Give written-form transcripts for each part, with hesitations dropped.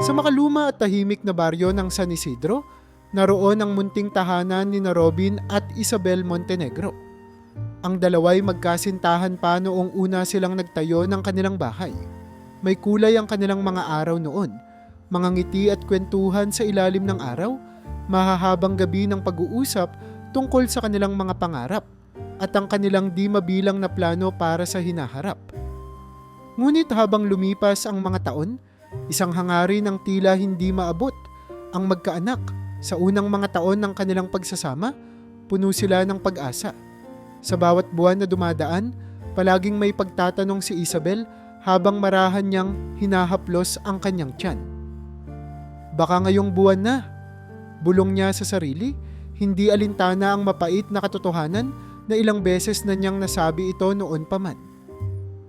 Sa makaluma at tahimik na baryo ng San Isidro, naroon ang munting tahanan ni Robin at Isabel Montenegro. Ang dalawa'y magkasintahan pa noong una silang nagtayo ng kanilang bahay. May kulay ang kanilang mga araw noon, mga ngiti at kwentuhan sa ilalim ng araw, mahahabang gabi ng pag-uusap tungkol sa kanilang mga pangarap at ang kanilang di mabilang na plano para sa hinaharap. Ngunit habang lumipas ang mga taon, isang hangarin ng tila hindi maabot ang magkaanak. Sa unang mga taon ng kanilang pagsasama, puno sila ng pag-asa. Sa bawat buwan na dumadaan, palaging may pagtatanong si Isabel habang marahan niyang hinahaplos ang kanyang tiyan. Baka ngayong buwan na, bulong niya sa sarili, hindi alintana ang mapait na katotohanan na ilang beses na niyang nasabi ito noon pa man.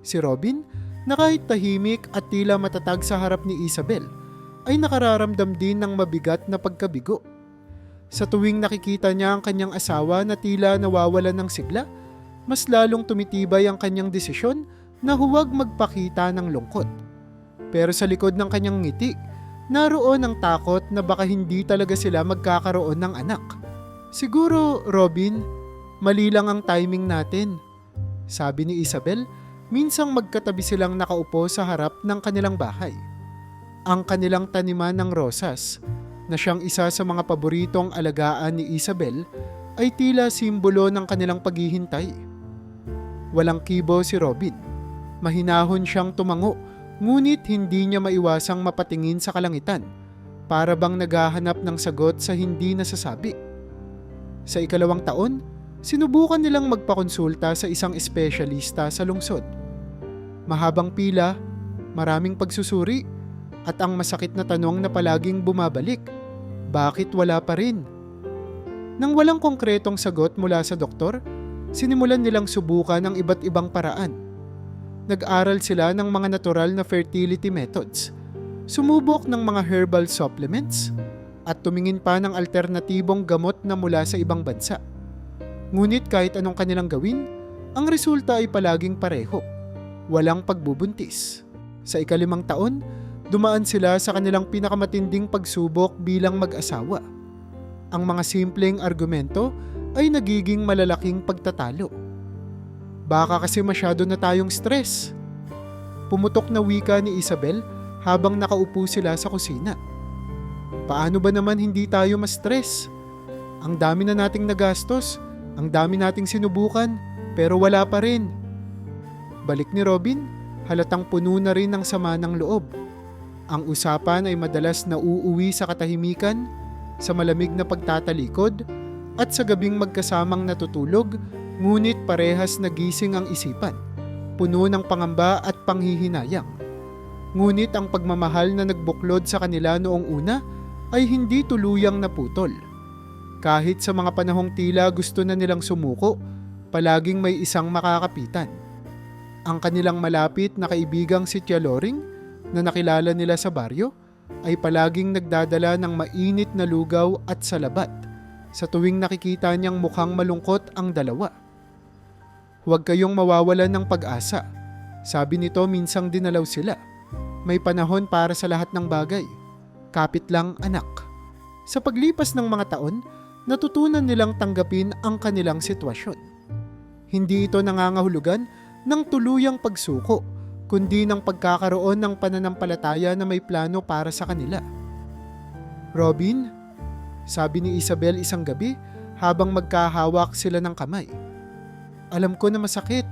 Si Robin, na kahit tahimik at tila matatag sa harap ni Isabel, ay nakararamdam din ng mabigat na pagkabigo. Sa tuwing nakikita niya ang kanyang asawa na tila nawawalan ng sigla, mas lalong tumitibay ang kanyang desisyon na huwag magpakita ng lungkot. Pero sa likod ng kanyang ngiti, naroon ang takot na baka hindi talaga sila magkakaroon ng anak. Siguro, Robin, mali lang ang timing natin, sabi ni Isabel. Minsang magkatabi silang nakaupo sa harap ng kanilang bahay. Ang kanilang taniman ng rosas, na siyang isa sa mga paboritong alagaan ni Isabel, ay tila simbolo ng kanilang paghihintay. Walang kibo si Robin. Mahinahon siyang tumango, ngunit hindi niya maiwasang mapatingin sa kalangitan, para bang naghahanap ng sagot sa hindi nasasabi. Sa ikalawang taon, sinubukan nilang magpakonsulta sa isang espesyalista sa lungsod. Mahabang pila, maraming pagsusuri, at ang masakit na tanong na palaging bumabalik, bakit wala pa rin? Nang walang konkretong sagot mula sa doktor, sinimulan nilang subukan ang iba't ibang paraan. Nag-aral sila ng mga natural na fertility methods, sumubok ng mga herbal supplements, at tumingin pa ng alternatibong gamot na mula sa ibang bansa. Ngunit kahit anong kanilang gawin, ang resulta ay palaging pareho. Walang pagbubuntis. Sa ikalimang taon, dumaan sila sa kanilang pinakamatinding pagsubok bilang mag-asawa. Ang mga simpleng argumento ay nagiging malalaking pagtatalo. Baka kasi masyado na tayong stress. Pumutok na wika ni Isabel habang nakaupo sila sa kusina. Paano ba naman hindi tayo ma-stress? Ang dami na nating nagastos. Ang dami nating sinubukan, pero wala pa rin. Balik ni Robin, halatang puno na rin ng sama ng loob. Ang usapan ay madalas nauuwi sa katahimikan, sa malamig na pagtatalikod, at sa gabing magkasamang natutulog, ngunit parehas nagising ang isipan, puno ng pangamba at panghihinayang. Ngunit ang pagmamahal na nagbuklod sa kanila noong una ay hindi tuluyang naputol. Kahit sa mga panahong tila gusto na nilang sumuko, palaging may isang makakapitan. Ang kanilang malapit na kaibigang si Tia Loring, na nakilala nila sa baryo, ay palaging nagdadala ng mainit na lugaw at salabat sa tuwing nakikita niyang mukhang malungkot ang dalawa. Huwag kayong mawawalan ng pag-asa, sabi nito minsang dinalaw sila. May panahon para sa lahat ng bagay. Kapit lang, anak. Sa paglipas ng mga taon, natutunan nilang tanggapin ang kanilang sitwasyon. Hindi ito nangangahulugan ng tuluyang pagsuko, kundi ng pagkakaroon ng pananampalataya na may plano para sa kanila. Robin, sabi ni Isabel isang gabi habang magkahawak sila ng kamay. Alam ko na masakit,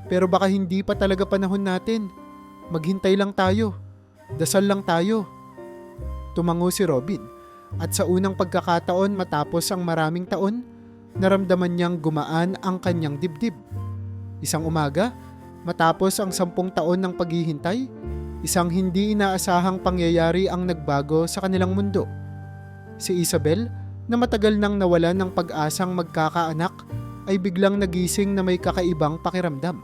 pero baka hindi pa talaga panahon natin. Maghintay lang tayo. Dasal lang tayo. Tumango si Robin, at sa unang pagkakataon matapos ang maraming taon, naramdaman niyang gumaan ang kanyang dibdib. Isang umaga, matapos ang 10 taon ng paghihintay, isang hindi inaasahang pangyayari ang nagbago sa kanilang mundo. Si Isabel, na matagal nang nawalan ng pag-asang magkakaanak, ay biglang nagising na may kakaibang pakiramdam.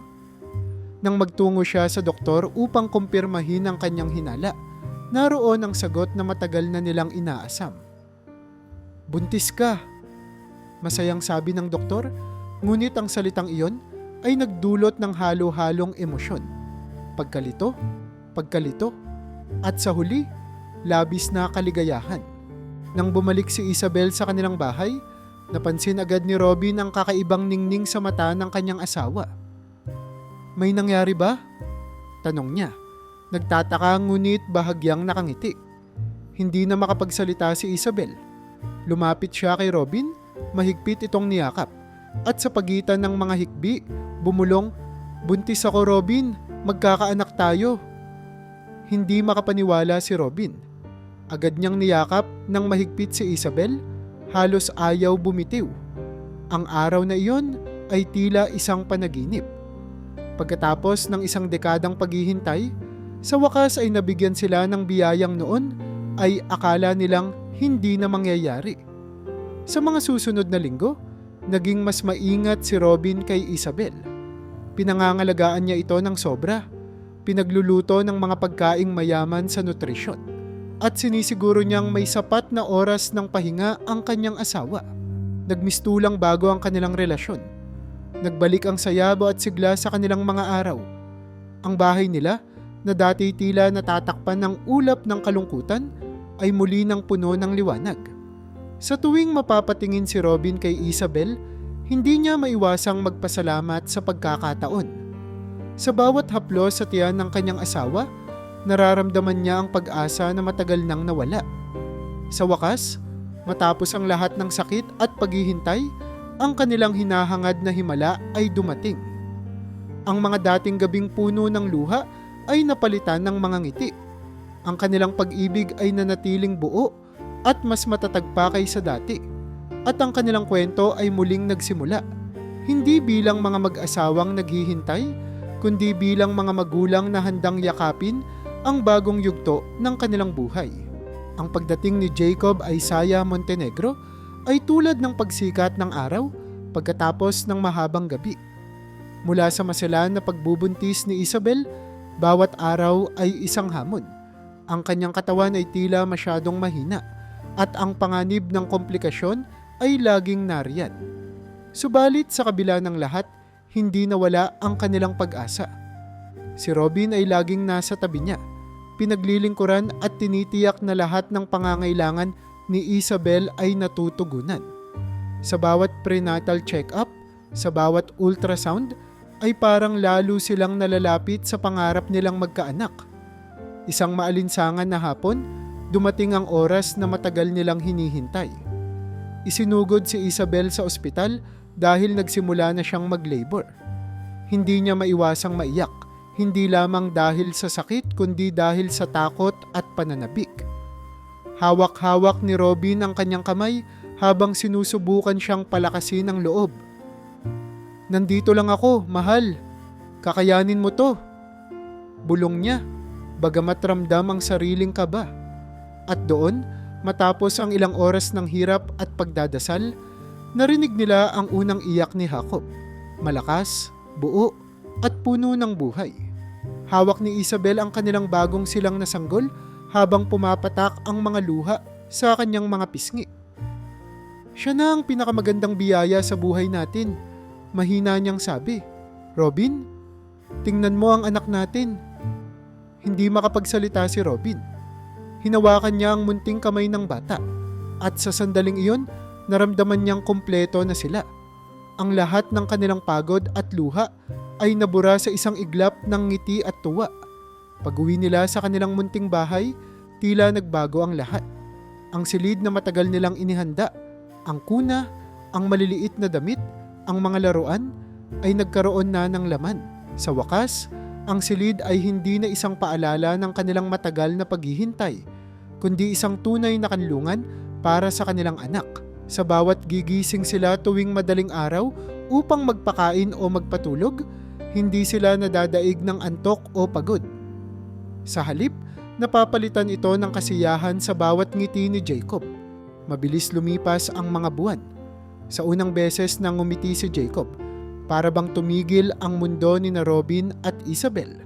Nang magtungo siya sa doktor upang kumpirmahin ang kanyang hinala, naroon ang sagot na matagal na nilang inaasam. Buntis ka, masayang sabi ng doktor, ngunit ang salitang iyon ay nagdulot ng halo-halong emosyon. Pagkalito, pagkalito, at sa huli, labis na kaligayahan. Nang bumalik si Isabel sa kanilang bahay, napansin agad ni Robin ang kakaibang ningning sa mata ng kanyang asawa. "May nangyari ba?" tanong niya. Nagtataka ngunit bahagyang nakangiti. Hindi na makapagsalita si Isabel. Lumapit siya kay Robin, mahigpit itong niyakap. At sa pagitan ng mga hikbi, bumulong, "Buntis ako, Robin, magkakaanak tayo." Hindi makapaniwala si Robin. Agad niyang niyakap ng mahigpit si Isabel, halos ayaw bumitiw. Ang araw na iyon ay tila isang panaginip. Pagkatapos ng isang dekadang paghihintay, sa wakas ay nabigyan sila ng biyayang noon ay akala nilang hindi na mangyayari. Sa mga susunod na linggo, naging mas maingat si Robin kay Isabel. Pinangangalagaan niya ito ng sobra, pinagluluto ng mga pagkaing mayaman sa nutrisyon, at sinisiguro niyang may sapat na oras ng pahinga ang kanyang asawa. Nagmistulang bago ang kanilang relasyon. Nagbalik ang sayabo at sigla sa kanilang mga araw. Ang bahay nila, na dati tila natatakpan ng ulap ng kalungkutan, ay muli ng puno ng liwanag. Sa tuwing mapapatingin si Robin kay Isabel, hindi niya maiwasang magpasalamat sa pagkakataon. Sa bawat haplos sa tiyan ng kanyang asawa, nararamdaman niya ang pag-asa na matagal nang nawala. Sa wakas, matapos ang lahat ng sakit at paghihintay, ang kanilang hinahangad na himala ay dumating. Ang mga dating gabing puno ng luha ay napalitan ng mga ngiti. Ang kanilang pag-ibig ay nanatiling buo at mas matatag pa kaysa dati. At ang kanilang kwento ay muling nagsimula. Hindi bilang mga mag-asawang naghihintay, kundi bilang mga magulang na handang yakapin ang bagong yugto ng kanilang buhay. Ang pagdating ni Jacob Isaiah Montenegro ay tulad ng pagsikat ng araw pagkatapos ng mahabang gabi. Mula sa maselan na pagbubuntis ni Isabel, bawat araw ay isang hamon. Ang kanyang katawan ay tila masyadong mahina at ang panganib ng komplikasyon ay laging nariyan. Subalit sa kabila ng lahat, hindi nawala ang kanilang pag-asa. Si Robin ay laging nasa tabi niya, pinaglilingkuran at tinitiyak na lahat ng pangangailangan ni Isabel ay natutugunan. Sa bawat prenatal check-up, sa bawat ultrasound, ay parang lalo silang nalalapit sa pangarap nilang magkaanak. Isang maalinsangan na hapon, dumating ang oras na matagal nilang hinihintay. Isinugod si Isabel sa ospital dahil nagsimula na siyang mag-labor. Hindi niya maiwasang maiyak, hindi lamang dahil sa sakit kundi dahil sa takot at pananabik. Hawak-hawak ni Robin ang kanyang kamay habang sinusubukan siyang palakasin ang loob. "Nandito lang ako, mahal. Kakayanin mo to." Bulong niya, bagamat ramdam ang sariling kaba. At doon, matapos ang ilang oras ng hirap at pagdadasal, narinig nila ang unang iyak ni Jacob. Malakas, buo, at puno ng buhay. Hawak ni Isabel ang kanilang bagong silang na sanggol habang pumapatak ang mga luha sa kanyang mga pisngi. "Siya na ang pinakamagandang biyaya sa buhay natin," mahina niyang sabi. "Robin, tingnan mo ang anak natin." Hindi makapagsalita si Robin. Hinawakan niya ang munting kamay ng bata at sa sandaling iyon, naramdaman niyang kumpleto na sila. Ang lahat ng kanilang pagod at luha ay nabura sa isang iglap ng ngiti at tuwa. Pag-uwi nila sa kanilang munting bahay, tila nagbago ang lahat. Ang silid na matagal nilang inihanda, ang kuna, ang maliliit na damit, ang mga laruan, ay nagkaroon na ng laman. Sa wakas, ang silid ay hindi na isang paalala ng kanilang matagal na paghihintay, kundi isang tunay na kanlungan para sa kanilang anak. Sa bawat gigising sila tuwing madaling araw upang magpakain o magpatulog, hindi sila nadadaig ng antok o pagod. Sa halip, napapalitan ito ng kasiyahan sa bawat ngiti ni Jacob. Mabilis lumipas ang mga buwan. Sa unang beses na ngumiti si Jacob, para bang tumigil ang mundo ni na Robin at Isabel.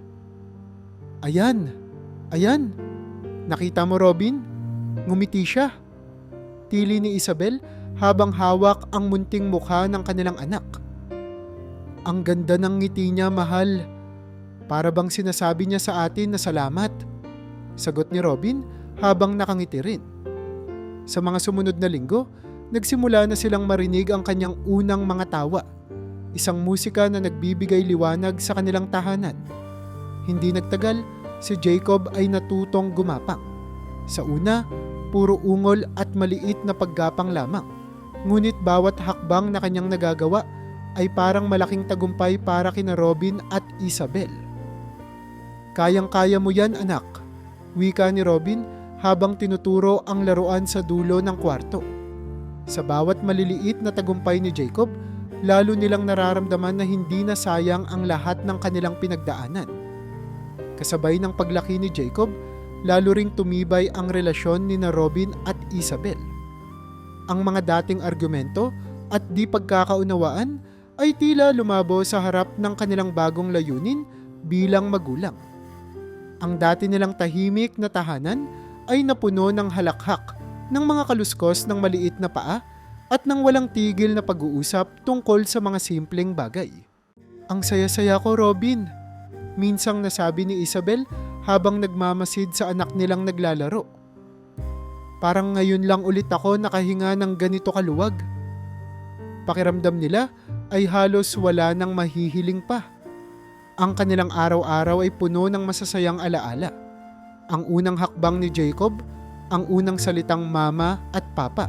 "Ayan, ayan, nakita mo, Robin? Ngumiti siya." Tili ni Isabel habang hawak ang munting mukha ng kanilang anak. Ang ganda ng ngiti niya, mahal. Para bang sinasabi niya sa atin na salamat. Sagot ni Robin habang nakangiti rin. Sa mga sumunod na linggo, nagsimula na silang marinig ang kanyang unang mga tawa. Isang musika na nagbibigay liwanag sa kanilang tahanan. Hindi nagtagal, si Jacob ay natutong gumapang. Sa una, puro ungol at maliit na paggapang lamang. Ngunit bawat hakbang na kanyang nagagawa ay parang malaking tagumpay para kina Robin at Isabel. Kayang-kaya mo yan, anak, wika ni Robin habang tinuturo ang laruan sa dulo ng kwarto. Sa bawat maliliit na tagumpay ni Jacob, lalo nilang nararamdaman na hindi na sayang ang lahat ng kanilang pinagdaanan. Kasabay ng paglaki ni Jacob, lalo ring tumibay ang relasyon ni na Robin at Isabel. Ang mga dating argumento at di pagkakaunawaan ay tila lumabo sa harap ng kanilang bagong layunin bilang magulang. Ang dati nilang tahimik na tahanan ay napuno ng halakhak ng mga kaluskos ng maliit na paa at ng walang tigil na pag-uusap tungkol sa mga simpleng bagay. Ang saya-saya ko, Robin, minsang nasabi ni Isabel habang nagmamasid sa anak nilang naglalaro. Parang ngayon lang ulit ako nakahinga ng ganito kaluwag. Pakiramdam nila ay halos wala nang mahihiling pa. Ang kanilang araw-araw ay puno ng masasayang alaala. Ang unang hakbang ni Jacob, ang unang salitang mama at papa,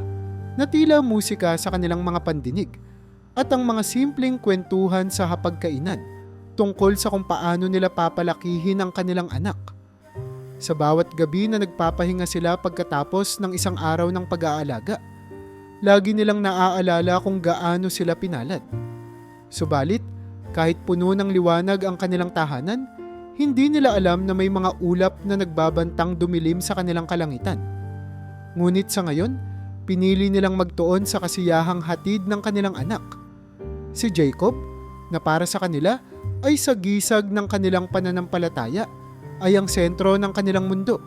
na tila musika sa kanilang mga pandinig, at ang mga simpleng kwentuhan sa hapagkainan tungkol sa kung paano nila papalakihin ang kanilang anak. Sa bawat gabi na nagpapahinga sila pagkatapos ng isang araw ng pag-aalaga, lagi nilang naaalala kung gaano sila pinalad. Subalit, kahit puno ng liwanag ang kanilang tahanan, hindi nila alam na may mga ulap na nagbabantang dumilim sa kanilang kalangitan. Ngunit sa ngayon, pinili nilang magtuon sa kasiyahang hatid ng kanilang anak. Si Jacob, na para sa kanila ay sagisag ng kanilang pananampalataya, ay ang sentro ng kanilang mundo.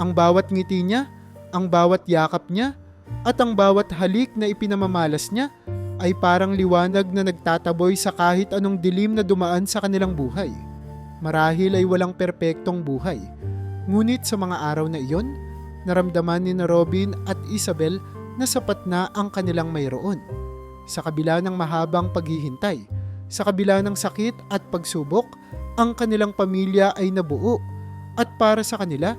Ang bawat ngiti niya, ang bawat yakap niya, at ang bawat halik na ipinamamalas niya ay parang liwanag na nagtataboy sa kahit anong dilim na dumaan sa kanilang buhay. Marahil ay walang perpektong buhay. Ngunit sa mga araw na iyon, naramdaman ni na Robin at Isabel na sapat na ang kanilang mayroon. Sa kabila ng mahabang paghihintay, sa kabila ng sakit at pagsubok, ang kanilang pamilya ay nabuo. At para sa kanila,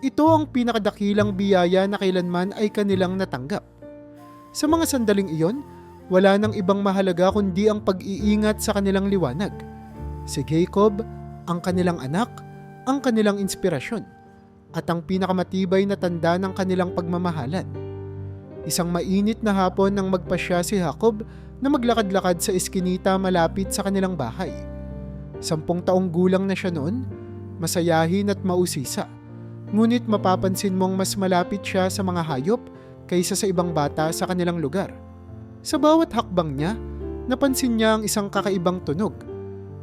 ito ang pinakadakilang biyaya na kailanman ay kanilang natanggap. Sa mga sandaling iyon, wala nang ibang mahalaga kundi ang pag-iingat sa kanilang liwanag. Si Jacob, ang kanilang anak, ang kanilang inspirasyon, at ang pinakamatibay na tanda ng kanilang pagmamahalan. Isang mainit na hapon nang magpasya si Jacob na maglakad-lakad sa eskinita malapit sa kanilang bahay. 10 taong gulang na siya noon, masayahin at mausisa. Ngunit mapapansin mong mas malapit siya sa mga hayop kaysa sa ibang bata sa kanilang lugar. Sa bawat hakbang niya, napansin niya ang isang kakaibang tunog,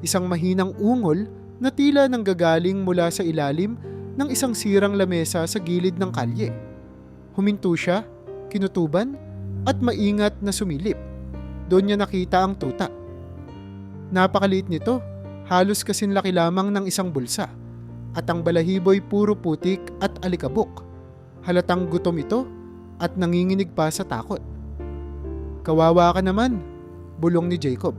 isang mahinang ungol na tila nanggagaling mula sa ilalim ng isang sirang lamesa sa gilid ng kalye. Huminto siya, kinutuban, at maingat na sumilip. Doon niya nakita ang tuta. Napakaliit nito, halos kasinlaki lamang ng isang bulsa, at ang balahibo'y puro putik at alikabok. Halatang gutom ito at nanginginig pa sa takot. "Kawawa ka naman," bulong ni Jacob.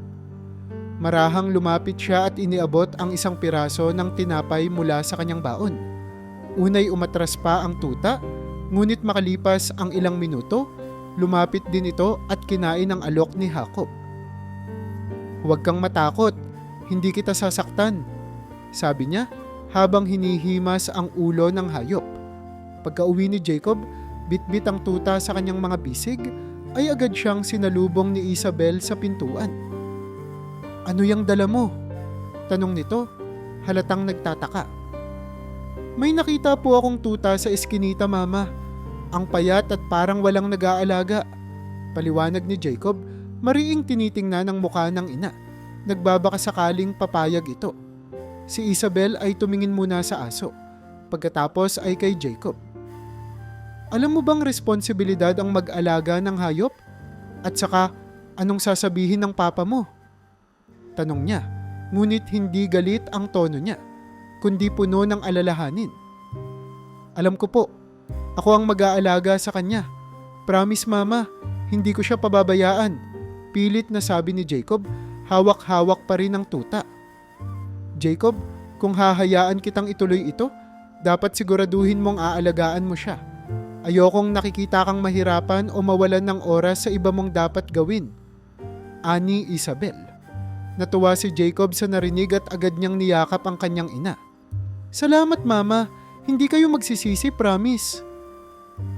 Marahang lumapit siya at iniabot ang isang piraso ng tinapay mula sa kanyang baon. Unay umatras pa ang tuta, ngunit makalipas ang ilang minuto, lumapit din ito at kinain ang alok ni Jacob. "Huwag kang matakot, hindi kita sasaktan," sabi niya habang hinihimas ang ulo ng hayop. Pagka-uwi ni Jacob, bitbit ang tuta sa kanyang mga bisig, ay agad siyang sinalubong ni Isabel sa pintuan. "Ano yang dala mo?" tanong nito, halatang nagtataka. "May nakita po akong tuta sa eskinita, mama. Ang payat at parang walang nag-aalaga," paliwanag ni Jacob, mariing tinitingnan ang mukha ng ina. Nagbabaka sakaling papayag ito. Si Isabel ay tumingin muna sa aso, pagkatapos ay kay Jacob. "Alam mo bang responsibilidad ang mag-alaga ng hayop? At saka, anong sasabihin ng papa mo?" Tanong niya, ngunit hindi galit ang tono niya, kundi puno ng alalahanin. Alam ko po, ako ang mag-aalaga sa kanya. Promise mama, hindi ko siya pababayaan. Pilit na sabi ni Jacob, hawak-hawak pa rin ang tuta. Jacob, kung hahayaan kitang ituloy ito, dapat siguraduhin mong aalagaan mo siya. Ayokong nakikita kang mahirapan o mawalan ng oras sa iba mong dapat gawin. Ani Isabel. Natuwa si Jacob sa narinig at agad niyang niyakap ang kanyang ina. Salamat mama, hindi kayo magsisisi, promise.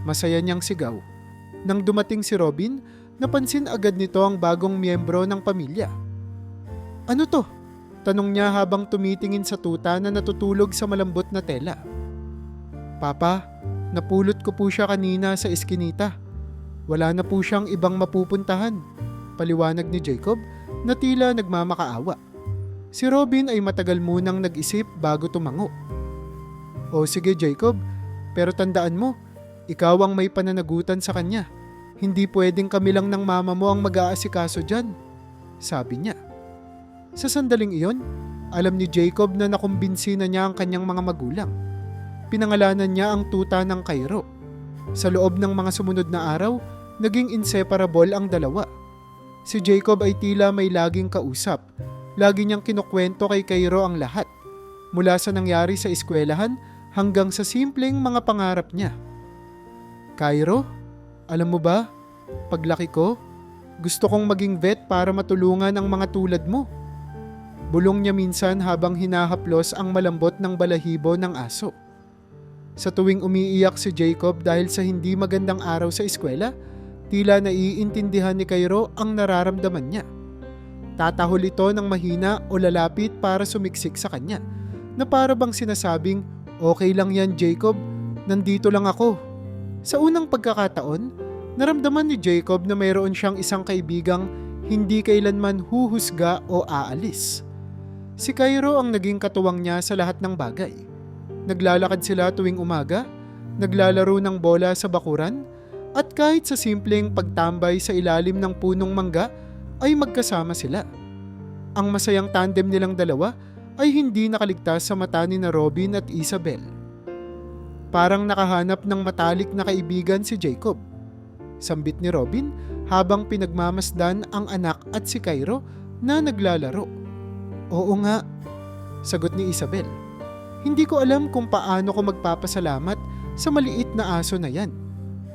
Masaya niyang sigaw. Nang dumating si Robin, napansin agad nito ang bagong miyembro ng pamilya. Ano to? Tanong niya habang tumitingin sa tuta na natutulog sa malambot na tela. Papa, napulot ko po siya kanina sa eskinita. Wala na po siyang ibang mapupuntahan. Paliwanag ni Jacob na tila nagmamakaawa. Si Robin ay matagal munang nag-isip bago tumango. O sige Jacob, pero tandaan mo, ikaw ang may pananagutan sa kanya. Hindi pwedeng kami lang ng mama mo ang mag-aasikaso dyan, sabi niya. Sa sandaling iyon, alam ni Jacob na nakumbinsi na niya ang kanyang mga magulang. Pinangalanan niya ang tuta ng Cairo. Sa loob ng mga sumunod na araw, naging inseparable ang dalawa. Si Jacob ay tila may laging kausap. Lagi niyang kinukwento kay Cairo ang lahat. Mula sa nangyari sa eskwelahan hanggang sa simpleng mga pangarap niya. Cairo, alam mo ba, paglaki ko, gusto kong maging vet para matulungan ang mga tulad mo. Bulong niya minsan habang hinahaplos ang malambot ng balahibo ng aso. Sa tuwing umiiyak si Jacob dahil sa hindi magandang araw sa eskwela, tila naiintindihan ni Cairo ang nararamdaman niya. Tatahol ito ng mahina o lalapit para sumiksik sa kanya, na para bang sinasabing, okay lang yan Jacob, nandito lang ako. Sa unang pagkakataon, naramdaman ni Jacob na mayroon siyang isang kaibigang hindi kailanman huhusga o aalis. Si Cairo ang naging katuwang niya sa lahat ng bagay. Naglalakad sila tuwing umaga, naglalaro ng bola sa bakuran, at kahit sa simpleng pagtambay sa ilalim ng punong mangga ay magkasama sila. Ang masayang tandem nilang dalawa ay hindi nakaligtas sa mata ni na Robin at Isabel. Parang nakahanap ng matalik na kaibigan si Jacob. Sambit ni Robin habang pinagmamasdan ang anak at si Cairo na naglalaro. Oo nga, sagot ni Isabel. Hindi ko alam kung paano ko magpapasalamat sa maliit na aso na yan.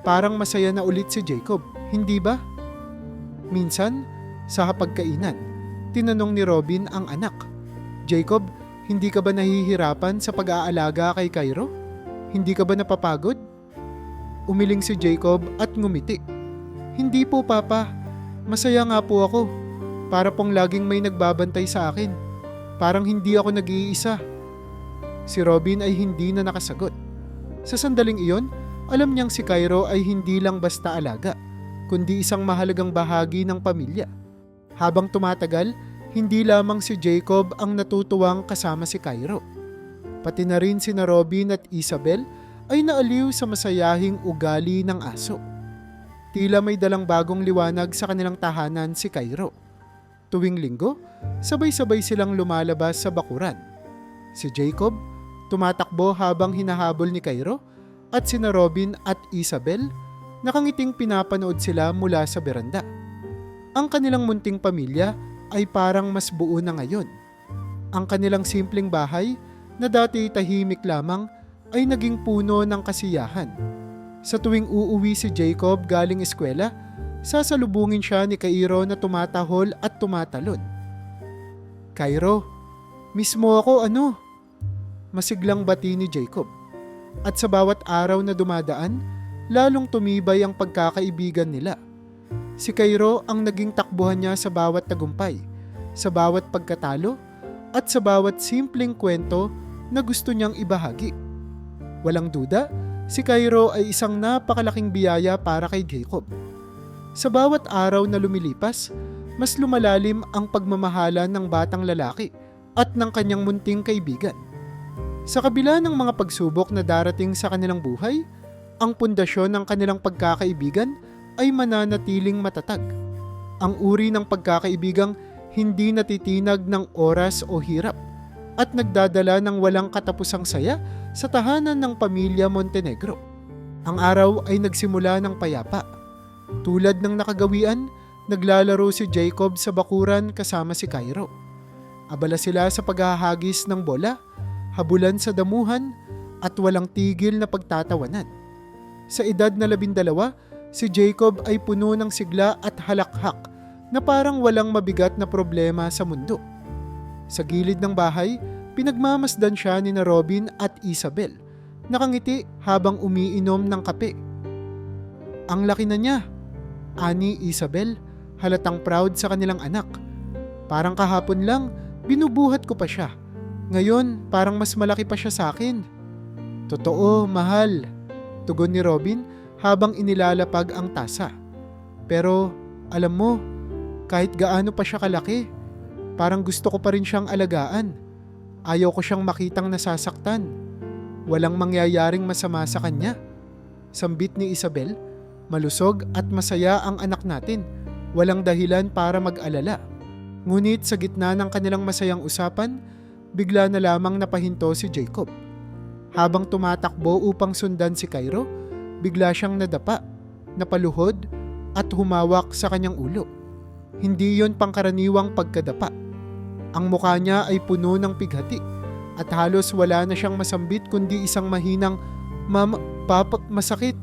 Parang masaya na ulit si Jacob, hindi ba? Minsan, sa hapagkainan, tinanong ni Robin ang anak. Jacob, hindi ka ba nahihirapan sa pag-aalaga kay Cairo? Hindi ka ba napapagod? Umiling si Jacob at ngumiti. Hindi po papa, masaya nga po ako. Para pong laging may nagbabantay sa akin. Parang hindi ako nag-iisa. Si Robin ay hindi na nakasagot. Sa sandaling iyon, alam niyang si Cairo ay hindi lang basta alaga, kundi isang mahalagang bahagi ng pamilya. Habang tumatagal, hindi lamang si Jacob ang natutuwang kasama si Cairo. Pati na rin sina Robin at Isabel ay naaliw sa masayahing ugali ng aso. Tila may dalang bagong liwanag sa kanilang tahanan si Cairo. Tuwing linggo, sabay-sabay silang lumalabas sa bakuran. Si Jacob, tumatakbo habang hinahabol ni Cairo, at sina Robin at Isabel, nakangiting pinapanood sila mula sa beranda. Ang kanilang munting pamilya ay parang mas buo na ngayon. Ang kanilang simpleng bahay, na dati tahimik lamang, ay naging puno ng kasiyahan. Sa tuwing uuwi si Jacob galing eskwela, sasalubungin siya ni Cairo na tumatahol at tumatalon. Cairo, miss mo ako ano? Masiglang bati ni Jacob. At sa bawat araw na dumadaan, lalong tumibay ang pagkakaibigan nila. Si Cairo ang naging takbuhan niya sa bawat tagumpay, sa bawat pagkatalo, at sa bawat simpleng kwento na gusto niyang ibahagi. Walang duda, si Cairo ay isang napakalaking biyaya para kay Jacob. Sa bawat araw na lumilipas, mas lumalalim ang pagmamahala ng batang lalaki at ng kanyang munting kaibigan. Sa kabila ng mga pagsubok na darating sa kanilang buhay, ang pundasyon ng kanilang pagkakaibigan ay mananatiling matatag. Ang uri ng pagkakaibigang hindi natitinag ng oras o hirap at nagdadala ng walang katapusang saya sa tahanan ng pamilya Montenegro. Ang araw ay nagsimula ng payapa. Tulad ng nakagawian, naglalaro si Jacob sa bakuran kasama si Cairo. Abala sila sa paghahagis ng bola, habulan sa damuhan, at walang tigil na pagtatawanan. Sa edad na 12, si Jacob ay puno ng sigla at halakhak na parang walang mabigat na problema sa mundo. Sa gilid ng bahay, pinagmamasdan siya ni na Robin at Isabel. Nakangiti habang umiinom ng kape. Ang laki na niya, ani Isabel, halatang proud sa kanilang anak. Parang kahapon lang, binubuhat ko pa siya. Ngayon, parang mas malaki pa siya sa akin. Totoo, mahal, tugon ni Robin habang inilalapag ang tasa. Pero, alam mo, kahit gaano pa siya kalaki, parang gusto ko pa rin siyang alagaan. Ayaw ko siyang makitang nasasaktan. Walang mangyayaring masama sa kanya. Sambit ni Isabel, malusog at masaya ang anak natin. Walang dahilan para mag-alala. Ngunit sa gitna ng kanilang masayang usapan, bigla na lamang napahinto si Jacob. Habang tumatakbo upang sundan si Cairo, bigla siyang nadapa, napaluhod at humawak sa kanyang ulo. Hindi yon pangkaraniwang pagkadapa. Ang mukha niya ay puno ng pighati at halos wala na siyang masambit kundi isang mahinang, "Mama, Papa, masakit."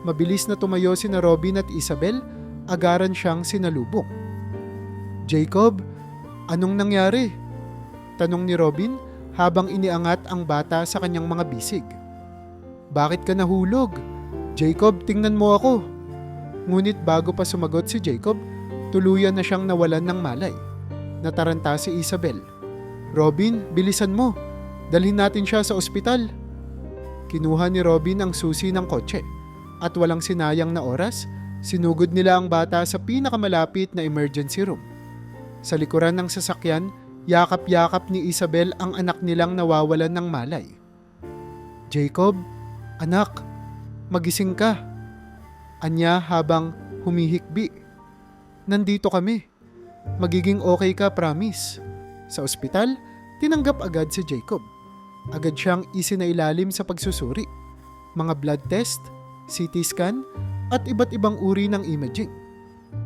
Mabilis na tumayo si na Robin at Isabel, agaran siyang sinalubong. "Jacob, anong nangyari?" tanong ni Robin habang iniangat ang bata sa kanyang mga bisig. "Bakit ka nahulog? Jacob, tingnan mo ako." Ngunit bago pa sumagot si Jacob, tuluyan na siyang nawalan ng malay. Nataranta si Isabel. "Robin, bilisan mo. Dalhin natin siya sa ospital." Kinuha ni Robin ang susi ng kotse at walang sinayang na oras, sinugod nila ang bata sa pinakamalapit na emergency room. Sa likuran ng sasakyan, yakap-yakap ni Isabel ang anak nilang nawawalan ng malay. "Jacob, anak, magising ka," anya habang humihikbi. "Nandito kami. Magiging okay ka, promise." Sa ospital, tinanggap agad si Jacob. Agad siyang isinailalim sa pagsusuri. Mga blood test, CT scan, at iba't ibang uri ng imaging.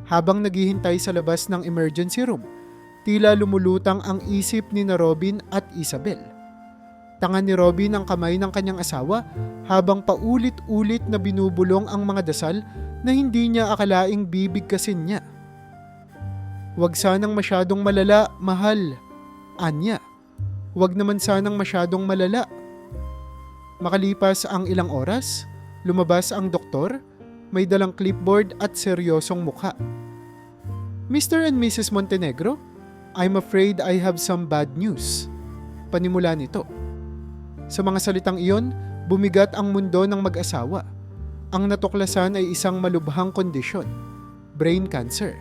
Habang naghihintay sa labas ng emergency room, tila lumulutang ang isip ni na Robin at Isabel. Tangan ni Robin ang kamay ng kanyang asawa habang paulit-ulit na binubulong ang mga dasal na hindi niya akalaing bibigkasin niya. "Huwag sanang masyadong malala, mahal," anya. "Huwag naman sanang masyadong malala." Makalipas ang ilang oras, lumabas ang doktor, may dalang clipboard at seryosong mukha. "Mr. and Mrs. Montenegro, I'm afraid I have some bad news." Panimula nito. Sa mga salitang iyon, bumigat ang mundo ng mag-asawa. Ang natuklasan ay isang malubhang kondisyon, brain cancer.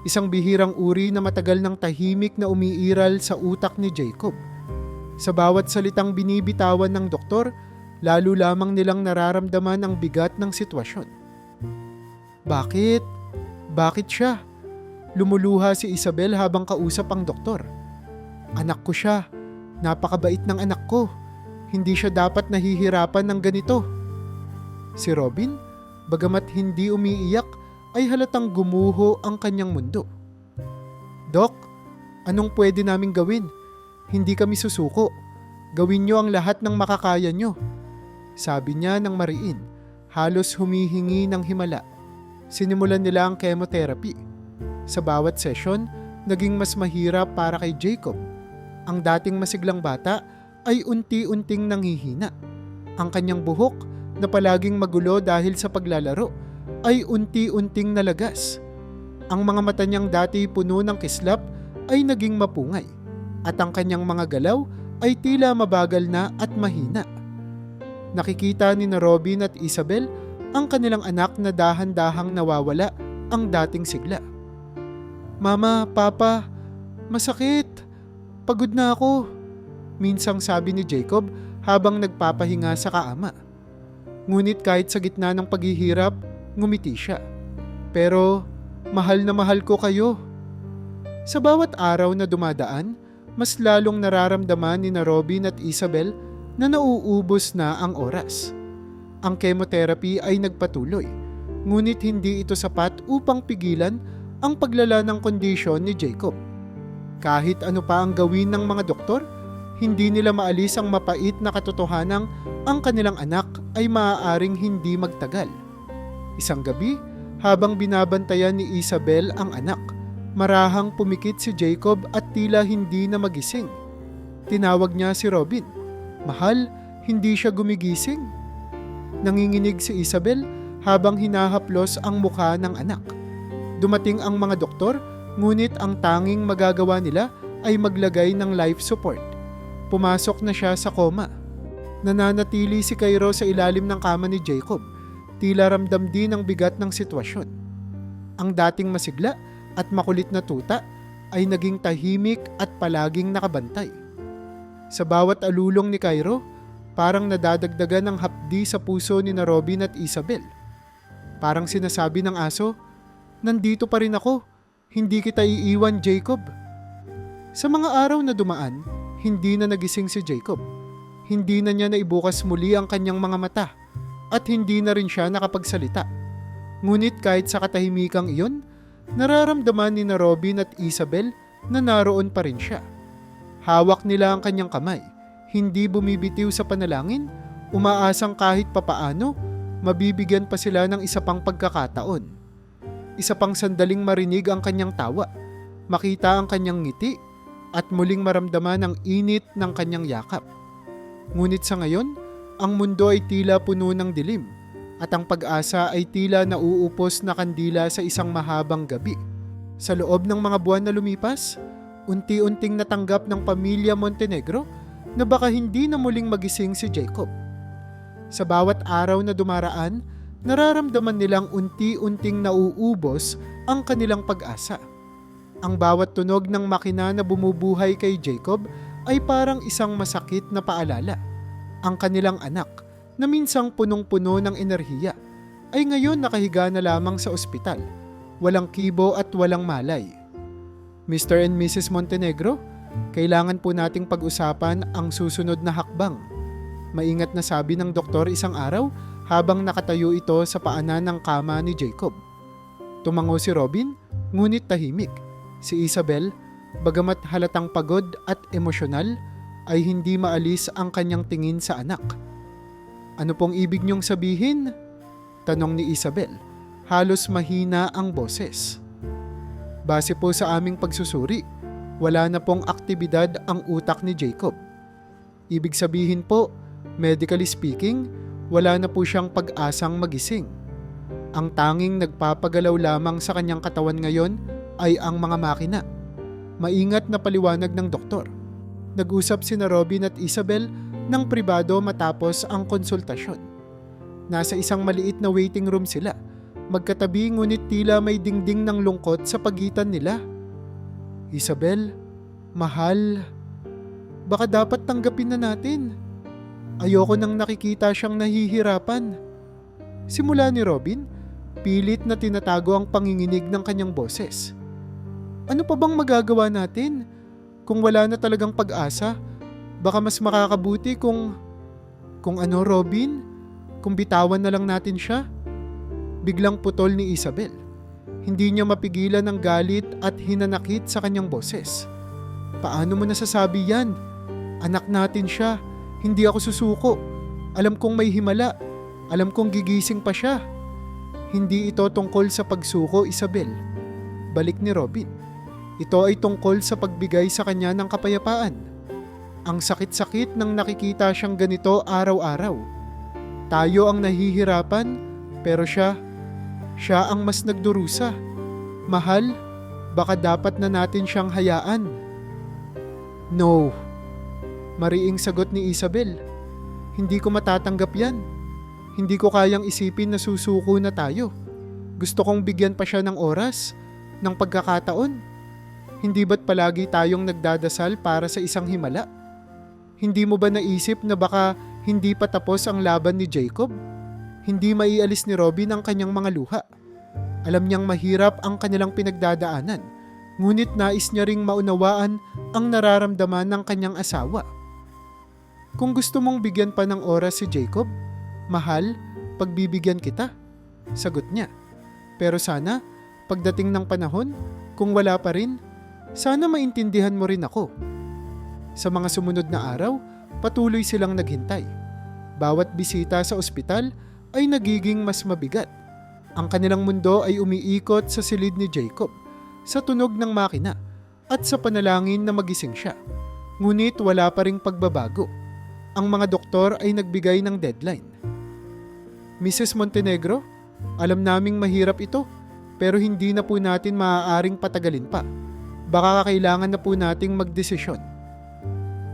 Isang bihirang uri na matagal ng tahimik na umiiral sa utak ni Jacob. Sa bawat salitang binibitawan ng doktor, lalo lamang nilang nararamdaman ang bigat ng sitwasyon. Bakit? Bakit siya? Lumuluha si Isabel habang kausap ang doktor. "Anak ko siya. Napakabait ng anak ko. Hindi siya dapat nahihirapan ng ganito." Si Robin, bagamat hindi umiiyak, ay halatang gumuho ang kanyang mundo. "Dok, anong pwede naming gawin? Hindi kami susuko. Gawin niyo ang lahat ng makakaya niyo," sabi niya ng mariin, halos humihingi ng himala. Sinimulan nila ang chemotherapy. Sa bawat session, naging mas mahirap para kay Jacob. Ang dating masiglang bata ay unti-unting nanghihina. Ang kanyang buhok, na palaging magulo dahil sa paglalaro, ay unti-unting nalagas. Ang mga mata niyang dati puno ng kislap ay naging mapungay, at ang kanyang mga galaw ay tila mabagal na at mahina. Nakikita ni na Robin at Isabel ang kanilang anak na dahan-dahang nawawala ang dating sigla. "Mama, Papa, masakit. Pagod na ako," minsang sabi ni Jacob habang nagpapahinga sa kaama. Ngunit kahit sa gitna ng paghihirap, ngumiti siya. "Pero mahal na mahal ko kayo." Sa bawat araw na dumadaan, mas lalong nararamdaman ni na Robin at Isabel na nauubos na ang oras. Ang chemotherapy ay nagpatuloy, ngunit hindi ito sapat upang pigilan ang paglala ng kondisyon ni Jacob. Kahit ano pa ang gawin ng mga doktor, hindi nila maalis ang mapait na katotohanang ang kanilang anak ay maaaring hindi magtagal. Isang gabi, habang binabantayan ni Isabel ang anak, marahang pumikit si Jacob at tila hindi na magising. Tinawag niya si Robin. Mahal, hindi siya gumigising. Nanginginig si Isabel habang hinahaplos ang mukha ng anak. Dumating ang mga doktor, ngunit ang tanging magagawa nila ay maglagay ng life support. Pumasok na siya sa koma. Nananatili si Cairo sa ilalim ng kama ni Jacob. Tila ramdam din ang bigat ng sitwasyon. Ang dating masigla at makulit na tuta ay naging tahimik at palaging nakabantay. Sa bawat alulong ni Cairo, parang nadadagdagan ng hapdi sa puso ni na Robin at Isabel. Parang sinasabi ng aso, "Nandito pa rin ako, hindi kita iiwan, Jacob." Sa mga araw na dumaan, hindi na nagising si Jacob. Hindi na niya naibukas muli ang kanyang mga mata at hindi na rin siya nakapagsalita. Ngunit kahit sa katahimikang iyon, nararamdaman ni na Robin at Isabel na naroon pa rin siya. Hawak nila ang kanyang kamay, hindi bumibitiw sa panalangin, umaasang kahit papaano, mabibigyan pa sila ng isa pang pagkakataon. Isa pang sandaling marinig ang kanyang tawa, makita ang kanyang ngiti, at muling maramdaman ang init ng kanyang yakap. Ngunit sa ngayon, ang mundo ay tila puno ng dilim, at ang pag-asa ay tila nauupos na kandila sa isang mahabang gabi. Sa loob ng mga buwan na lumipas, unti-unting natanggap ng pamilya Montenegro na baka hindi na muling magising si Jacob. Sa bawat araw na dumaraan, nararamdaman nilang unti-unting nauubos ang kanilang pag-asa. Ang bawat tunog ng makina na bumubuhay kay Jacob ay parang isang masakit na paalala. Ang kanilang anak, na minsang punong-puno ng enerhiya, ay ngayon nakahiga na lamang sa ospital, walang kibo at walang malay. Mr. and Mrs. Montenegro, kailangan po nating pag-usapan ang susunod na hakbang. Maingat na sabi ng doktor isang araw habang nakatayo ito sa paanan ng kama ni Jacob. Tumango si Robin, ngunit tahimik. Si Isabel, bagamat halatang pagod at emosyonal, ay hindi maalis ang kanyang tingin sa anak. "Ano pong ibig niyong sabihin?" tanong ni Isabel. Halos mahina ang boses. "Base po sa aming pagsusuri, wala na pong aktibidad ang utak ni Jacob. Ibig sabihin po, medically speaking, wala na po siyang pag-asang magising. Ang tanging nagpapagalaw lamang sa kanyang katawan ngayon ay ang mga makina." Maingat na paliwanag ng doktor. Nag-usap sina Robin at Isabel ng pribado matapos ang konsultasyon. Nasa isang maliit na waiting room sila, magkatabi ngunit tila may dingding ng lungkot sa pagitan nila. "Isabel, mahal, baka dapat tanggapin na natin. Ayoko nang nakikita siyang nahihirapan." Simula ni Robin, pilit na tinatago ang panginginig ng kanyang boses. "Ano pa bang magagawa natin? Kung wala na talagang pag-asa, baka mas makakabuti kung ano, Robin? Kung bitawan na lang natin siya?" Biglang putol ni Isabel. Hindi niya mapigilan ang galit at hinanakit sa kanyang boses. "Paano mo nasasabi yan? Anak natin siya. Hindi ako susuko. Alam kong may himala. Alam kong gigising pa siya." "Hindi ito tungkol sa pagsuko, Isabel," balik ni Robin. "Ito ay tungkol sa pagbigay sa kanya ng kapayapaan. Ang sakit-sakit nang nakikita siyang ganito araw-araw. Tayo ang nahihirapan, pero siya ang mas nagdurusa. Mahal, baka dapat na natin siyang hayaan." "No," mariing sagot ni Isabel. "Hindi ko matatanggap yan. Hindi ko kayang isipin na susuko na tayo. Gusto kong bigyan pa siya ng oras, ng pagkakataon. Hindi ba't palagi tayong nagdadasal para sa isang himala? Hindi mo ba naisip na baka hindi pa tapos ang laban ni Jacob? Hindi maialis ni Robin ang kanyang mga luha. Alam niyang mahirap ang kanilang pinagdadaanan, Ngunit nais niya ring maunawaan ang nararamdaman ng kanyang asawa. Kung gusto mong bigyan pa ng oras si Jacob, mahal, pagbibigyan kita, sagot niya. Pero sana, pagdating ng panahon, kung wala pa rin, sana maintindihan mo rin ako. Sa mga sumunod na araw, patuloy silang naghintay. Bawat bisita sa ospital ay nagiging mas mabigat. Ang kanilang mundo ay umiikot sa silid ni Jacob, sa tunog ng makina, at sa panalangin na magising siya. Ngunit wala pa ring pagbabago. Ang mga doktor ay nagbigay ng deadline. Mrs. Montenegro, alam naming mahirap ito, pero hindi na po natin maaaring patagalin pa. Baka kailangan na po nating magdesisyon.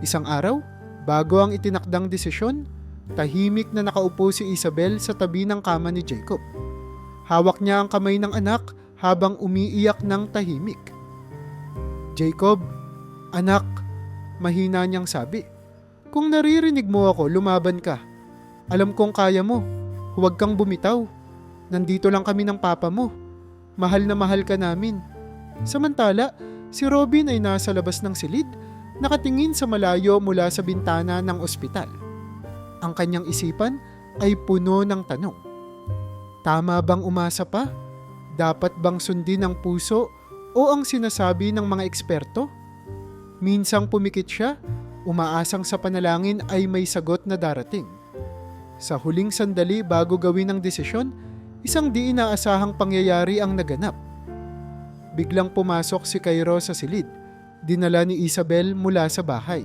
Isang araw, bago ang itinakdang desisyon, tahimik na nakaupo si Isabel sa tabi ng kama ni Jacob. Hawak niya ang kamay ng anak habang umiiyak ng tahimik. Jacob, anak, mahina niyang sabi. Kung naririnig mo ako, lumaban ka. Alam kong kaya mo. Huwag kang bumitaw. Nandito lang kami ng papa mo. Mahal na mahal ka namin. Samantala, si Robin ay nasa labas ng silid, nakatingin sa malayo mula sa bintana ng ospital. Ang kanyang isipan ay puno ng tanong. Tama bang umasa pa? Dapat bang sundin ang puso o ang sinasabi ng mga eksperto? Minsang pumikit siya, umaasang sa panalangin ay may sagot na darating. Sa huling sandali bago gawin ang desisyon, isang di inaasahang pangyayari ang naganap. Biglang pumasok si Cairo sa silid, dinala ni Isabel mula sa bahay.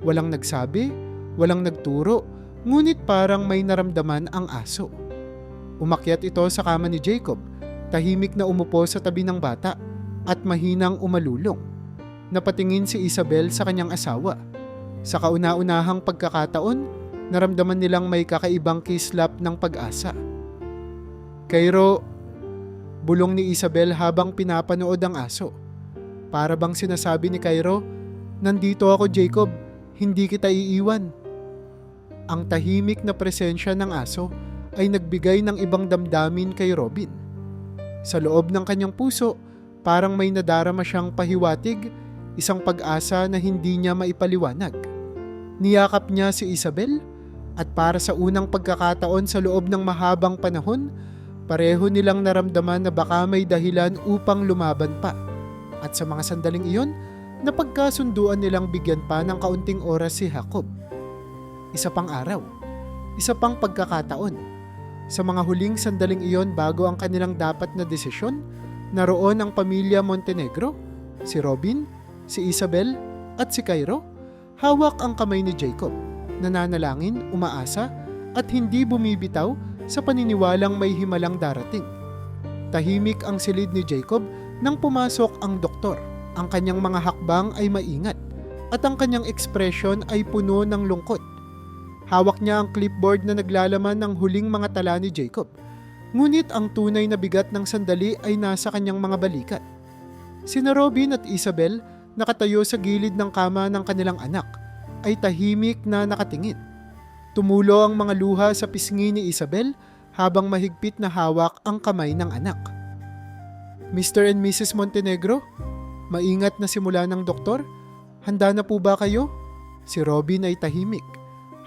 Walang nagsabi, walang nagturo, ngunit parang may naramdaman ang aso. Umakyat ito sa kama ni Jacob, tahimik na umupo sa tabi ng bata at mahinang umalulong. Napatingin si Isabel sa kanyang asawa. Sa kauna-unahang pagkakataon, naramdaman nilang may kakaibang kislap ng pag-asa. Cairo, bulong ni Isabel habang pinapanood ang aso. Para bang sinasabi ni Cairo, nandito ako Jacob, hindi kita iiwan. Ang tahimik na presensya ng aso ay nagbigay ng ibang damdamin kay Robin. Sa loob ng kanyang puso, parang may nadarama siyang pahiwatig, isang pag-asa na hindi niya maipaliwanag. Niyakap niya si Isabel at para sa unang pagkakataon sa loob ng mahabang panahon, pareho nilang naramdaman na baka may dahilan upang lumaban pa. At sa mga sandaling iyon, napagkasunduan nilang bigyan pa ng kaunting oras si Jacob. Isa pang araw, isa pang pagkakataon. Sa mga huling sandaling iyon bago ang kanilang dapat na desisyon, naroon ang pamilya Montenegro, si Robin, si Isabel at si Cairo. Hawak ang kamay ni Jacob, nananalangin, umaasa at hindi bumibitaw sa paniniwalang may himalang darating. Tahimik ang silid ni Jacob nang pumasok ang doktor. Ang kanyang mga hakbang ay maingat at ang kanyang ekspresyon ay puno ng lungkot. Hawak niya ang clipboard na naglalaman ng huling mga tala ni Jacob. Ngunit ang tunay na bigat ng sandali ay nasa kanyang mga balikat. Sina Robin at Isabel, nakatayo sa gilid ng kama ng kanilang anak, ay tahimik na nakatingin. Tumulo ang mga luha sa pisngi ni Isabel habang mahigpit na hawak ang kamay ng anak. Mr. and Mrs. Montenegro, maingat na simula ng doktor. Handa na po ba kayo? Si Robin ay tahimik.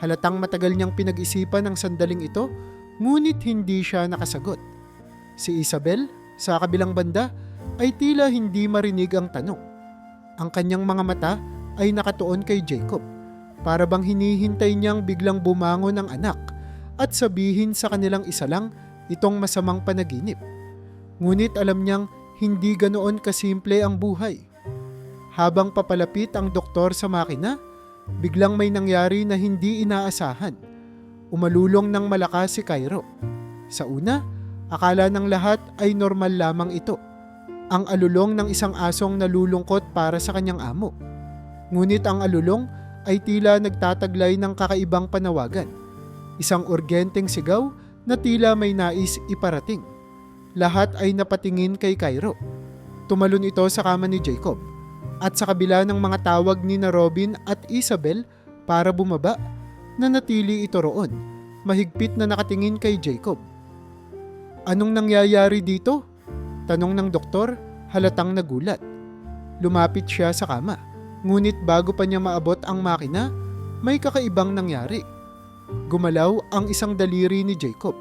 Halatang matagal niyang pinag-isipan ang sandaling ito, ngunit hindi siya nakasagot. Si Isabel, sa kabilang banda, ay tila hindi marinig ang tanong. Ang kanyang mga mata ay nakatuon kay Jacob, para bang hinihintay niyang biglang bumangon ang anak at sabihin sa kanilang isa lang itong masamang panaginip. Ngunit alam niyang hindi ganoon kasimple ang buhay. Habang papalapit ang doktor sa makina, biglang may nangyari na hindi inaasahan. Umalulong ng malakas si Cairo. Sa una, akala ng lahat ay normal lamang ito. Ang alulong ng isang asong nalulungkot para sa kanyang amo. Ngunit ang alulong ay tila nagtataglay ng kakaibang panawagan. Isang urgenteng sigaw na tila may nais iparating. Lahat ay napatingin kay Cairo. Tumalon ito sa kama ni Jacob. At sa kabila ng mga tawag ni na Robin at Isabel para bumaba, nanatili ito roon, mahigpit na nakatingin kay Jacob. Anong nangyayari dito? Tanong ng doktor, halatang nagulat. Lumapit siya sa kama. Ngunit bago pa niya maabot ang makina, may kakaibang nangyari. Gumalaw ang isang daliri ni Jacob.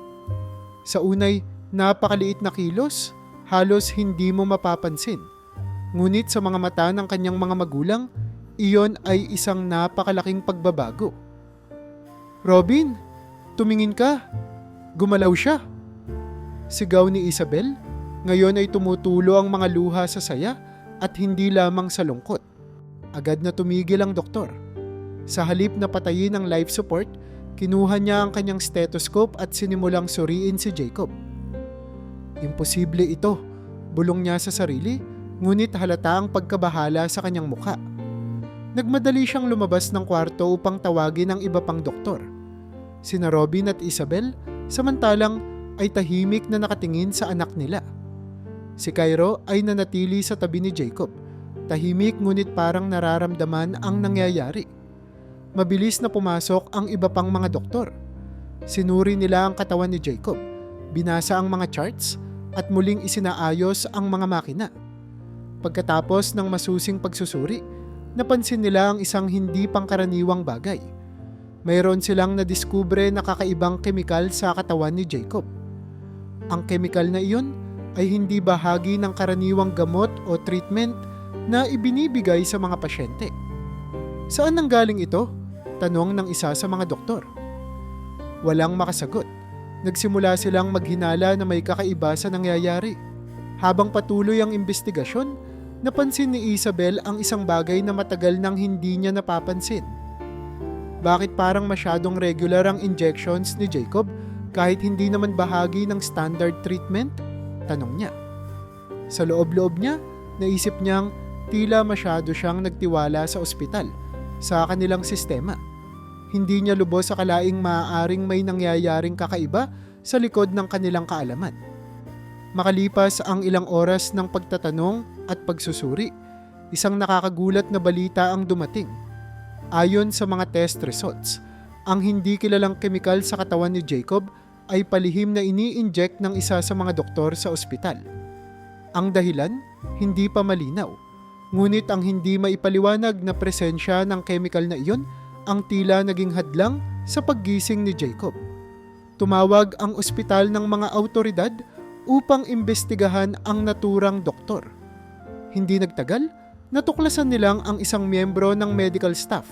Sa unay, napakaliit na kilos, halos hindi mo mapapansin. Ngunit sa mga mata ng kanyang mga magulang, iyon ay isang napakalaking pagbabago. "Robin, tumingin ka! Gumalaw siya!" Sigaw ni Isabel. Ngayon ay tumutulo ang mga luha sa saya at hindi lamang sa lungkot. Agad na tumigil ang doktor. Sa halip na patayin ang life support, kinuha niya ang kanyang stethoscope at sinimulang suriin si Jacob. Imposible ito, bulong niya sa sarili, ngunit halata ang pagkabahala sa kanyang mukha. Nagmadali siyang lumabas ng kwarto upang tawagin ang iba pang doktor. Sina Robin at Isabel, samantalang ay tahimik na nakatingin sa anak nila. Si Cairo ay nanatili sa tabi ni Jacob, tahimik ngunit parang nararamdaman ang nangyayari. Mabilis na pumasok ang iba pang mga doktor. Sinuri nila ang katawan ni Jacob, binasa ang mga charts at muling isinaayos ang mga makina. Pagkatapos ng masusing pagsusuri, napansin nila ang isang hindi pangkaraniwang bagay. Mayroon silang nadiskubre na kakaibang kemikal sa katawan ni Jacob. Ang kemikal na iyon ay hindi bahagi ng karaniwang gamot o treatment na ibinibigay sa mga pasyente. "Saan nanggaling ito?" tanong ng isa sa mga doktor. Walang makasagot. Nagsimula silang maghinala na may kakaiba sa nangyayari. Habang patuloy ang investigasyon, napansin ni Isabel ang isang bagay na matagal nang hindi niya napapansin. Bakit parang masyadong regular ang injections ni Jacob kahit hindi naman bahagi ng standard treatment? Tanong niya. Sa loob-loob niya, naisip niyang tila masyado siyang nagtiwala sa ospital, sa kanilang sistema. Hindi niya lubos sa kalaing maaaring may nangyayaring kakaiba sa likod ng kanilang kaalaman. Makalipas ang ilang oras ng pagtatanong at pagsusuri, isang nakakagulat na balita ang dumating. Ayon sa mga test results, ang hindi kilalang kemikal sa katawan ni Jacob ay palihim na ini-inject ng isa sa mga doktor sa ospital. Ang dahilan, hindi pa malinaw. Ngunit ang hindi maipaliwanag na presensya ng chemical na iyon ang tila naging hadlang sa paggising ni Jacob. Tumawag ang ospital ng mga autoridad upang imbestigahan ang naturang doktor. Hindi nagtagal, natuklasan nilang ang isang miyembro ng medical staff,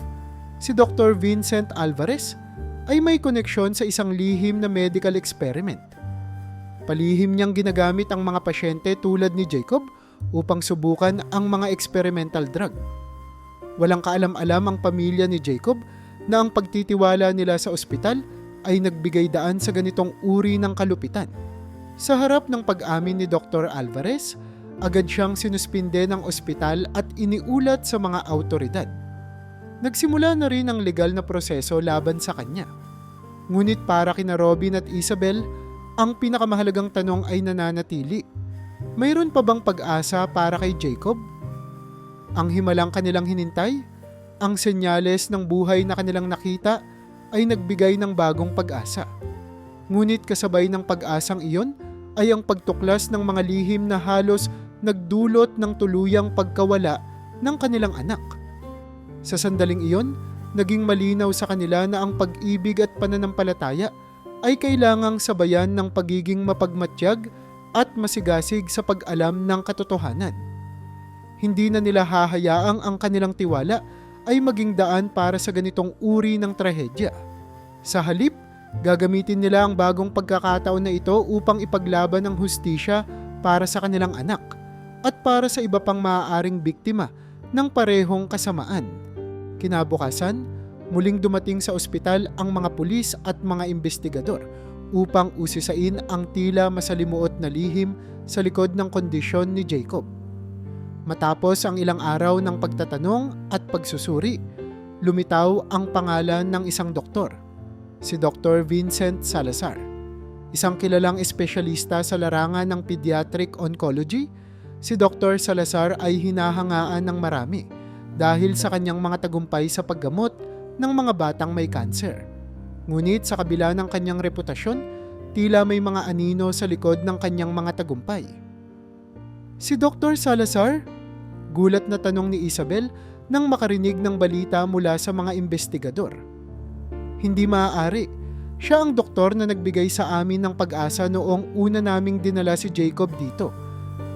si Dr. Vincent Alvarez, ay may koneksyon sa isang lihim na medical experiment. Palihim niyang ginagamit ang mga pasyente tulad ni Jacob upang subukan ang mga experimental drug. Walang kaalam-alam ang pamilya ni Jacob na ang pagtitiwala nila sa ospital ay nagbigay daan sa ganitong uri ng kalupitan. Sa harap ng pag-amin ni Dr. Alvarez, agad siyang sinuspinde ng ospital at iniulat sa mga autoridad. Nagsimula na rin ang legal na proseso laban sa kanya. Ngunit para kina Robin at Isabel, ang pinakamahalagang tanong ay nananatili. Mayroon pa bang pag-asa para kay Jacob? Ang himalang kanilang hinintay, ang senyales ng buhay na kanilang nakita ay nagbigay ng bagong pag-asa. Ngunit kasabay ng pag-asang iyon ay ang pagtuklas ng mga lihim na halos nagdulot ng tuluyang pagkawala ng kanilang anak. Sa sandaling iyon, naging malinaw sa kanila na ang pag-ibig at pananampalataya ay kailangang sabayan ng pagiging mapagmatyag at masigasig sa pag-alam ng katotohanan. Hindi na nila hahayaang ang kanilang tiwala ay maging daan para sa ganitong uri ng trahedya. Sa halip, gagamitin nila ang bagong pagkakataon na ito upang ipaglaban ang hustisya para sa kanilang anak at para sa iba pang maaaring biktima ng parehong kasamaan. Kinabukasan, muling dumating sa ospital ang mga pulis at mga investigador upang usisain ang tila masalimuot na lihim sa likod ng kondisyon ni Jacob. Matapos ang ilang araw ng pagtatanong at pagsusuri, lumitaw ang pangalan ng isang doktor, si Dr. Vincent Salazar. Isang kilalang espesyalista sa larangan ng pediatric oncology, si Dr. Salazar ay hinahangaan ng marami dahil sa kanyang mga tagumpay sa paggamot ng mga batang may cancer. Ngunit sa kabila ng kanyang reputasyon, tila may mga anino sa likod ng kanyang mga tagumpay. Si Dr. Salazar? Gulat na tanong ni Isabel nang makarinig ng balita mula sa mga investigador. Hindi maaari. Siya ang doktor na nagbigay sa amin ng pag-asa noong una naming dinala si Jacob dito.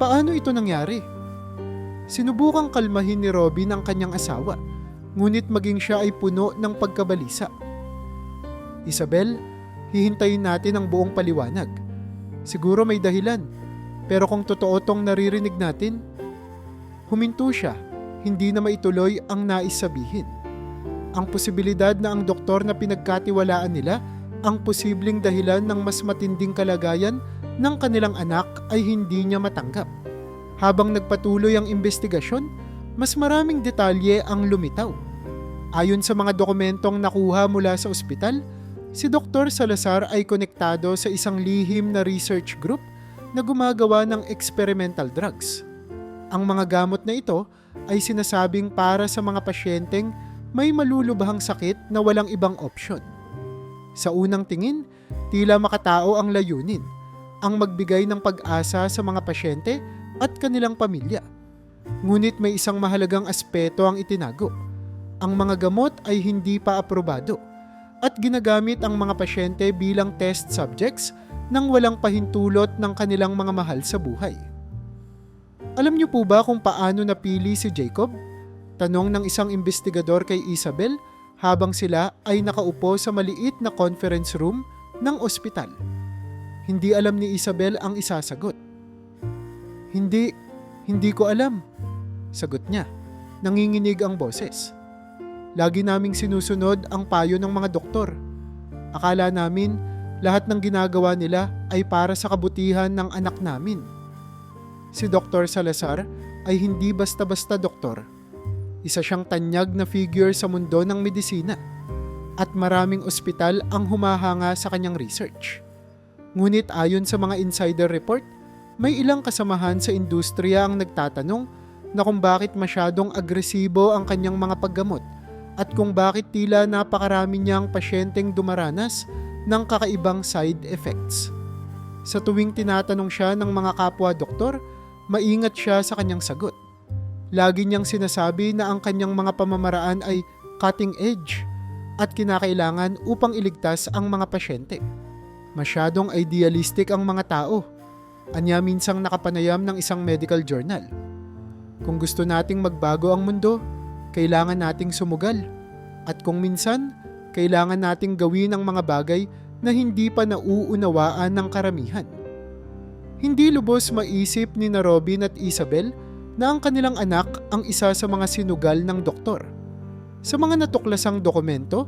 Paano ito nangyari? Sinubukang kalmahin ni Robin ang kanyang asawa, ngunit maging siya ay puno ng pagkabalisa. Isabel, hihintayin natin ang buong paliwanag. Siguro may dahilan, pero kung totoo tong naririnig natin, huminto siya, hindi na maituloy ang nais sabihin. Ang posibilidad na ang doktor na pinagkatiwalaan nila ang posibleng dahilan ng mas matinding kalagayan ng kanilang anak ay hindi niya matanggap. Habang nagpatuloy ang investigasyon, mas maraming detalye ang lumitaw. Ayon sa mga dokumentong nakuha mula sa ospital, si Dr. Salazar ay konektado sa isang lihim na research group na gumagawa ng experimental drugs. Ang mga gamot na ito ay sinasabing para sa mga pasyenteng may malulubhang sakit na walang ibang opsyon. Sa unang tingin, tila makatao ang layunin, ang magbigay ng pag-asa sa mga pasyente at kanilang pamilya. Ngunit may isang mahalagang aspeto ang itinago. Ang mga gamot ay hindi pa aprobado at ginagamit ang mga pasyente bilang test subjects nang walang pahintulot ng kanilang mga mahal sa buhay. Alam niyo po ba kung paano napili si Jacob? Tanong ng isang investigador kay Isabel habang sila ay nakaupo sa maliit na conference room ng ospital. Hindi alam ni Isabel ang isasagot. Hindi ko alam, sagot niya. Nanginginig ang boses. Lagi naming sinusunod ang payo ng mga doktor. Akala namin lahat ng ginagawa nila ay para sa kabutihan ng anak namin. Si Dr. Salazar ay hindi basta-basta doktor. Isa siyang tanyag na figure sa mundo ng medisina at maraming ospital ang humahanga sa kanyang research. Ngunit ayon sa mga insider report, may ilang kasamahan sa industriya ang nagtatanong na kung bakit masyadong agresibo ang kanyang mga paggamot at kung bakit tila napakarami niyang pasyenteng dumaranas ng kakaibang side effects. Sa tuwing tinatanong siya ng mga kapwa-doktor, maingat siya sa kanyang sagot. Lagi niyang sinasabi na ang kanyang mga pamamaraan ay cutting edge at kinakailangan upang iligtas ang mga pasyente. Masyadong idealistic ang mga tao. Anya minsang nakapanayam ng isang medical journal. Kung gusto nating magbago ang mundo, kailangan nating sumugal. At kung minsan, kailangan nating gawin ang mga bagay na hindi pa nauunawaan ng karamihan. Hindi lubos maisip ni na Robin at Isabel na ang kanilang anak ang isa sa mga sinugal ng doktor. Sa mga natuklasang dokumento,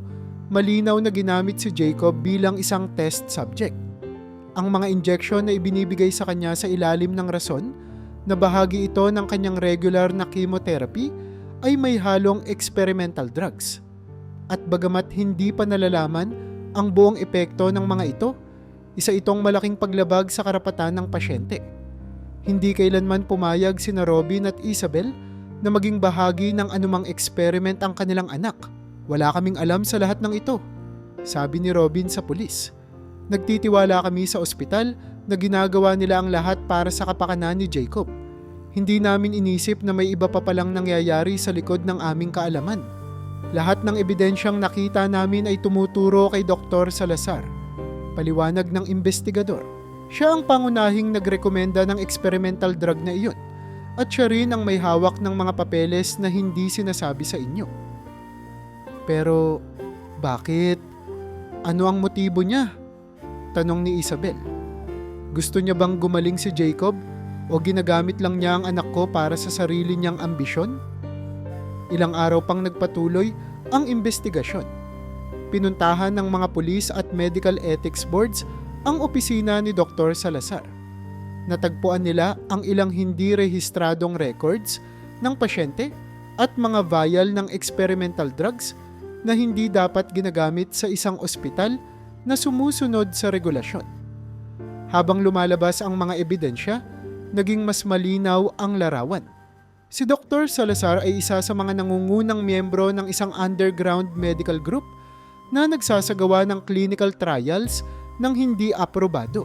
malinaw na ginamit si Jacob bilang isang test subject. Ang mga injection na ibinibigay sa kanya sa ilalim ng rason na bahagi ito ng kanyang regular na chemotherapy ay may halong experimental drugs. At bagamat hindi pa nalalaman ang buong epekto ng mga ito, isa itong malaking paglabag sa karapatan ng pasyente. Hindi kailanman pumayag sina Robin at Isabel na maging bahagi ng anumang experiment ang kanilang anak. Wala kaming alam sa lahat ng ito, sabi ni Robin sa pulis. Nagtitiwala kami sa ospital na ginagawa nila ang lahat para sa kapakanan ni Jacob. Hindi namin inisip na may iba pa palang nangyayari sa likod ng aming kaalaman. Lahat ng ebidensyang nakita namin ay tumuturo kay Dr. Salazar. Paliwanag ng investigador. Siya ang pangunahing nagrekomenda ng experimental drug na iyon at siya rin ang may hawak ng mga papeles na hindi sinasabi sa inyo. Pero, bakit? Ano ang motibo niya? Tanong ni Isabel. Gusto niya bang gumaling si Jacob o ginagamit lang niya ang anak ko para sa sarili niyang ambisyon? Ilang araw pang nagpatuloy ang investigasyon. Pinuntahan ng mga pulis at medical ethics boards ang opisina ni Dr. Salazar. Natagpuan nila ang ilang hindi rehistradong records ng pasyente at mga vial ng experimental drugs na hindi dapat ginagamit sa isang ospital na sumusunod sa regulasyon. Habang lumalabas ang mga ebidensya, naging mas malinaw ang larawan. Si Dr. Salazar ay isa sa mga nangungunang miyembro ng isang underground medical group na nagsasagawa ng clinical trials ng hindi aprobado.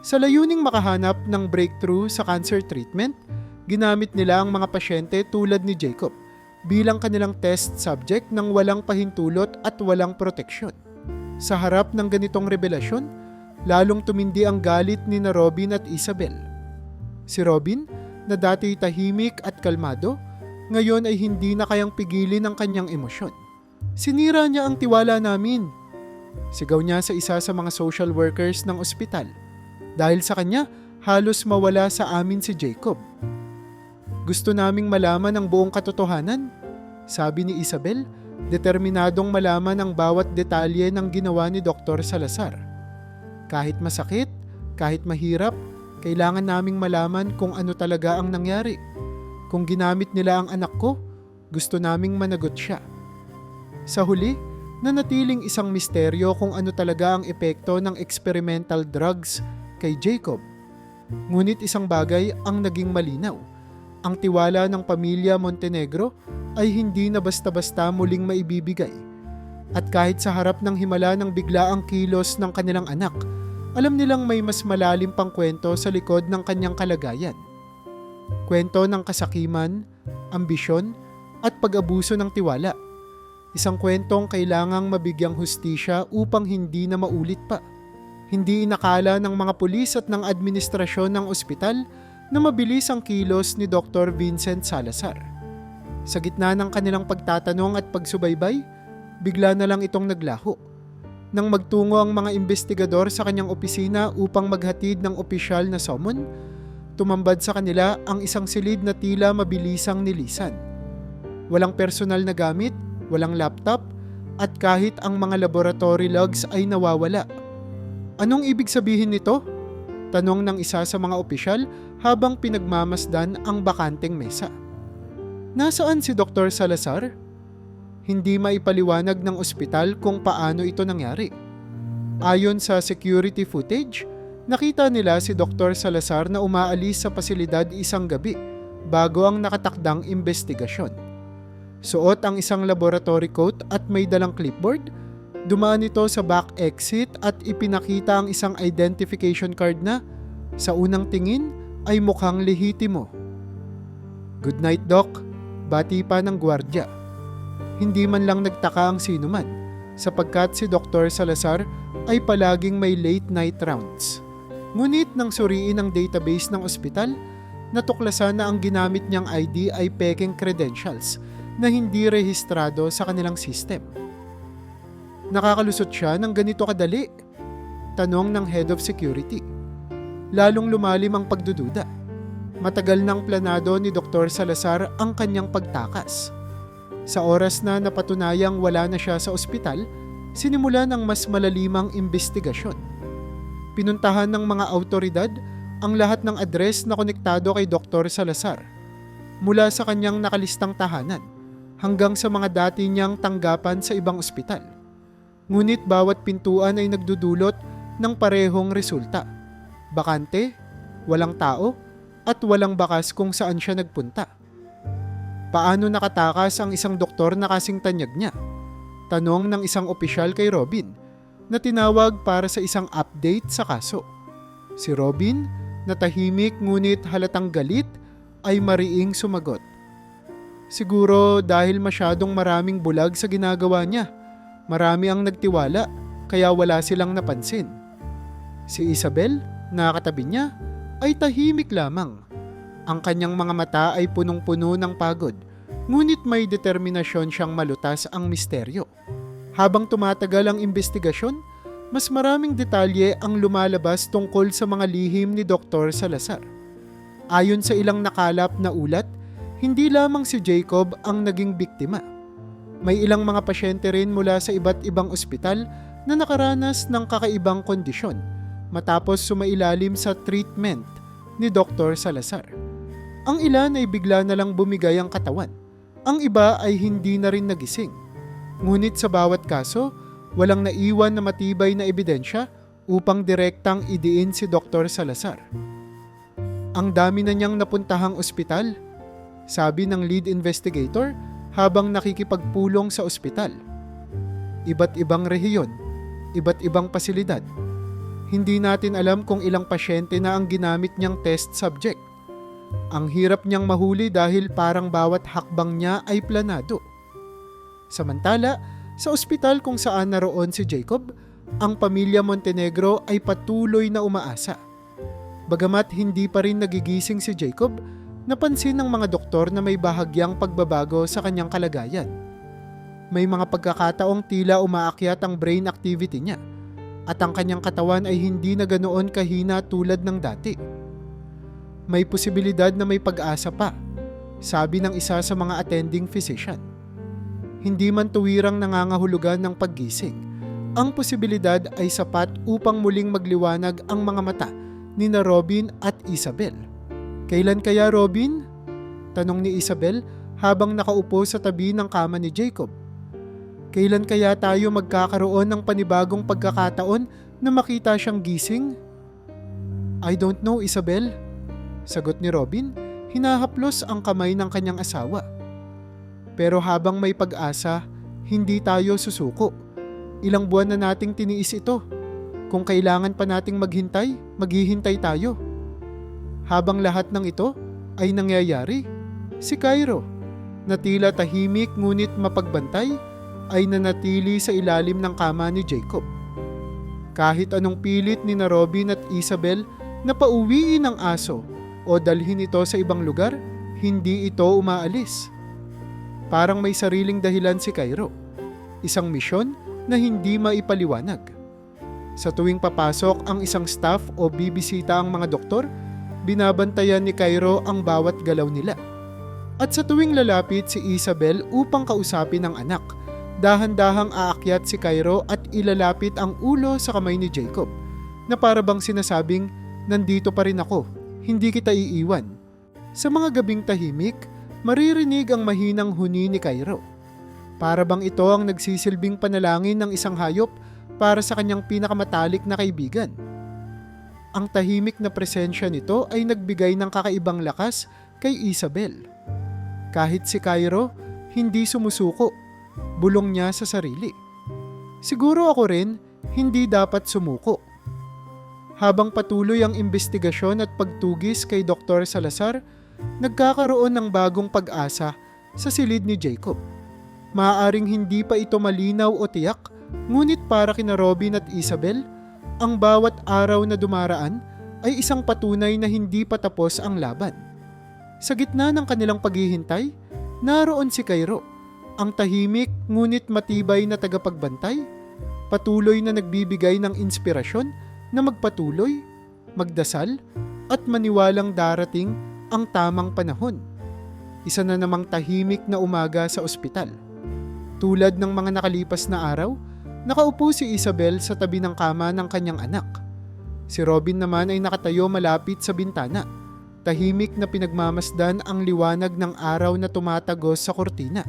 Sa layuning makahanap ng breakthrough sa cancer treatment, ginamit nila ang mga pasyente tulad ni Jacob bilang kanilang test subject ng walang pahintulot at walang proteksyon. Sa harap ng ganitong revelasyon, lalong tumindi ang galit ni na Robin at Isabel. Si Robin, na dati tahimik at kalmado, ngayon ay hindi na kayang pigilin ang kanyang emosyon. Sinira niya ang tiwala namin. Sigaw niya sa isa sa mga social workers ng ospital. Dahil sa kanya, halos mawala sa amin si Jacob. Gusto naming malaman ang buong katotohanan, sabi ni Isabel, determinadong malaman ang bawat detalye ng ginawa ni Dr. Salazar. Kahit masakit, kahit mahirap, kailangan naming malaman kung ano talaga ang nangyari. Kung ginamit nila ang anak ko, gusto naming managot siya. Sa huli, nanatiling isang misteryo kung ano talaga ang epekto ng experimental drugs kay Jacob. Ngunit isang bagay ang naging malinaw. Ang tiwala ng pamilya Montenegro ay hindi na basta-basta muling maibibigay. At kahit sa harap ng himala ng biglaang kilos ng kanilang anak, alam nilang may mas malalim pang kwento sa likod ng kanyang kalagayan. Kwento ng kasakiman, ambisyon, at pag-abuso ng tiwala. Isang kwentong kailangang mabigyang hustisya upang hindi na maulit pa. Hindi inakala ng mga pulis at ng administrasyon ng ospital na mabilis ang kilos ni Dr. Vincent Salazar. Sa gitna ng kanilang pagtatanong at pagsubaybay, bigla na lang itong naglaho. Nang magtungo ang mga investigador sa kanyang opisina upang maghatid ng opisyal na summon, tumambad sa kanila ang isang silid na tila mabilisang nilisan. Walang personal na gamit, walang laptop, at kahit ang mga laboratory logs ay nawawala. Anong ibig sabihin nito? Tanong ng isa sa mga opisyal habang pinagmamasdan ang bakanteng mesa. Nasaan si Dr. Salazar? Hindi maipaliwanag ng ospital kung paano ito nangyari. Ayon sa security footage, nakita nila si Dr. Salazar na umaalis sa pasilidad isang gabi bago ang nakatakdang investigasyon. Suot ang isang laboratory coat at may dalang clipboard. Dumaan ito sa back exit at ipinakita ang isang identification card na sa unang tingin ay mukhang lehitimo. "Good night, Doc," bati pa ng gwardya. Hindi man lang nagtaka ang sinuman sapagkat si Dr. Salazar ay palaging may late night rounds. Ngunit nang suriin ang database ng ospital, natuklasan na ang ginamit niyang ID ay peking credentials na hindi rehistrado sa kanilang system. Nakakalusot siya ng ganito kadali? Tanong ng head of security. Lalong lumalim ang pagdududa. Matagal nang planado ni Dr. Salazar ang kanyang pagtakas. Sa oras na napatunayang wala na siya sa ospital, sinimulan ang mas malalimang investigasyon. Pinuntahan ng mga autoridad ang lahat ng address na konektado kay Dr. Salazar, mula sa kanyang nakalistang tahanan hanggang sa mga dati niyang tanggapan sa ibang ospital. Ngunit bawat pintuan ay nagdudulot ng parehong resulta. Bakante, walang tao, at walang bakas kung saan siya nagpunta. Paano nakatakas ang isang doktor na kasing tanyag niya? Tanong ng isang opisyal kay Robin na tinawag para sa isang update sa kaso. Si Robin, na tahimik ngunit halatang galit, ay mariing sumagot. Siguro dahil masyadong maraming bulag sa ginagawa niya. Marami ang nagtiwala, kaya wala silang napansin. Si Isabel, na katabi niya, ay tahimik lamang. Ang kanyang mga mata ay punong-puno ng pagod, ngunit may determinasyon siyang malutas ang misteryo. Habang tumatagal ang investigasyon, mas maraming detalye ang lumalabas tungkol sa mga lihim ni Dr. Salazar. Ayon sa ilang nakalap na ulat, hindi lamang si Jacob ang naging biktima. May ilang mga pasyente rin mula sa iba't ibang ospital na nakaranas ng kakaibang kondisyon matapos sumailalim sa treatment ni Dr. Salazar. Ang ilan ay bigla na lang bumigay ang katawan. Ang iba ay hindi na rin nagising. Ngunit sa bawat kaso, walang naiwan na matibay na ebidensya upang direktang idiin si Dr. Salazar. Ang dami na niyang napuntahang ospital, sabi ng lead investigator habang nakikipagpulong sa ospital. Iba't ibang rehiyon, iba't ibang pasilidad. Hindi natin alam kung ilang pasyente na ang ginamit niyang test subject. Ang hirap niyang mahuli dahil parang bawat hakbang niya ay planado. Samantala, sa ospital kung saan naroon si Jacob, ang pamilya Montenegro ay patuloy na umaasa. Bagamat hindi pa rin nagigising si Jacob, napansin ng mga doktor na may bahagyang pagbabago sa kanyang kalagayan. May mga pagkakataong tila umaakyat ang brain activity niya at ang kanyang katawan ay hindi na ganoon kahina tulad ng dati. May posibilidad na may pag-asa pa, sabi ng isa sa mga attending physician. Hindi man tuwirang nangangahulugan ng paggising, ang posibilidad ay sapat upang muling magliwanag ang mga mata ni na Robin at Isabel. Kailan kaya, Robin? Tanong ni Isabel habang nakaupo sa tabi ng kama ni Jacob. Kailan kaya tayo magkakaroon ng panibagong pagkakataon na makita siyang gising? I don't know, Isabel. Sagot ni Robin, hinahaplos ang kamay ng kanyang asawa. Pero habang may pag-asa, hindi tayo susuko. Ilang buwan na nating tiniis ito. Kung kailangan pa nating maghintay, maghihintay tayo. Habang lahat ng ito ay nangyayari, si Cairo, na tila tahimik ngunit mapagbantay, ay nanatili sa ilalim ng kama ni Jacob. Kahit anong pilit ni na Robin at Isabel na pauwiin ang aso o dalhin ito sa ibang lugar, hindi ito umaalis. Parang may sariling dahilan si Cairo, isang misyon na hindi maipaliwanag. Sa tuwing papasok ang isang staff o bibisita ang mga doktor, binabantayan ni Cairo ang bawat galaw nila. At sa tuwing lalapit si Isabel upang kausapin ang anak, dahan-dahang aakyat si Cairo at ilalapit ang ulo sa kamay ni Jacob, na para bang sinasabing, nandito pa rin ako, hindi kita iiwan. Sa mga gabing tahimik, maririnig ang mahinang huni ni Cairo. Para bang ito ang nagsisilbing panalangin ng isang hayop para sa kanyang pinakamatalik na kaibigan. Ang tahimik na presensya nito ay nagbigay ng kakaibang lakas kay Isabel. Kahit si Cairo, hindi sumusuko, bulong niya sa sarili. Siguro ako rin, hindi dapat sumuko. Habang patuloy ang investigasyon at pagtugis kay Dr. Salazar, nagkakaroon ng bagong pag-asa sa silid ni Jacob. Maaaring hindi pa ito malinaw o tiyak, ngunit para kina Robin at Isabel, ang bawat araw na dumaraan ay isang patunay na hindi pa tapos ang laban. Sa gitna ng kanilang paghihintay, naroon si Cairo, ang tahimik ngunit matibay na tagapagbantay, patuloy na nagbibigay ng inspirasyon na magpatuloy, magdasal, at maniwalang darating ang tamang panahon. Isa na namang tahimik na umaga sa ospital. Tulad ng mga nakalipas na araw, nakaupo si Isabel sa tabi ng kama ng kanyang anak. Si Robin naman ay nakatayo malapit sa bintana, tahimik na pinagmamasdan ang liwanag ng araw na tumatagos sa kortina.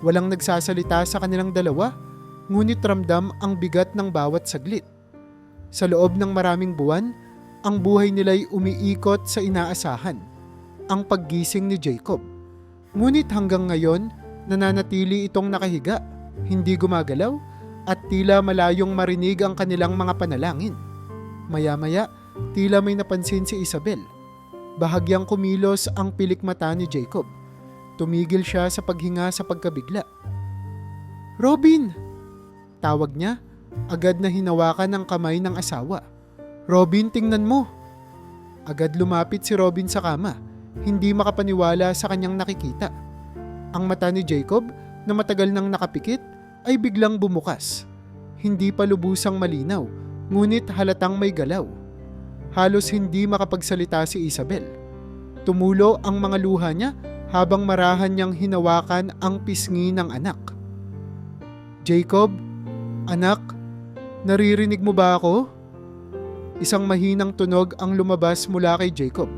Walang nagsasalita sa kanilang dalawa, ngunit ramdam ang bigat ng bawat saglit. Sa loob ng maraming buwan, ang buhay nila'y umiikot sa inaasahan, ang paggising ni Jacob. Ngunit hanggang ngayon, nananatili itong nakahiga, hindi gumagalaw, at tila malayong marinig ang kanilang mga panalangin. Maya-maya, tila may napansin si Isabel. Bahagyang kumilos ang pilik mata ni Jacob. Tumigil siya sa paghinga sa pagkabigla. Robin! Tawag niya, agad na hinawakan ng kamay ng asawa. Robin, tingnan mo! Agad lumapit si Robin sa kama, hindi makapaniwala sa kanyang nakikita. Ang mata ni Jacob, na matagal nang nakapikit, ay biglang bumukas. Hindi pa lubusang malinaw, ngunit halatang may galaw. Halos hindi makapagsalita si Isabel. Tumulo ang mga luha niya habang marahan niyang hinawakan ang pisngi ng anak. Jacob, anak, naririnig mo ba ako? Isang mahinang tunog ang lumabas mula kay Jacob,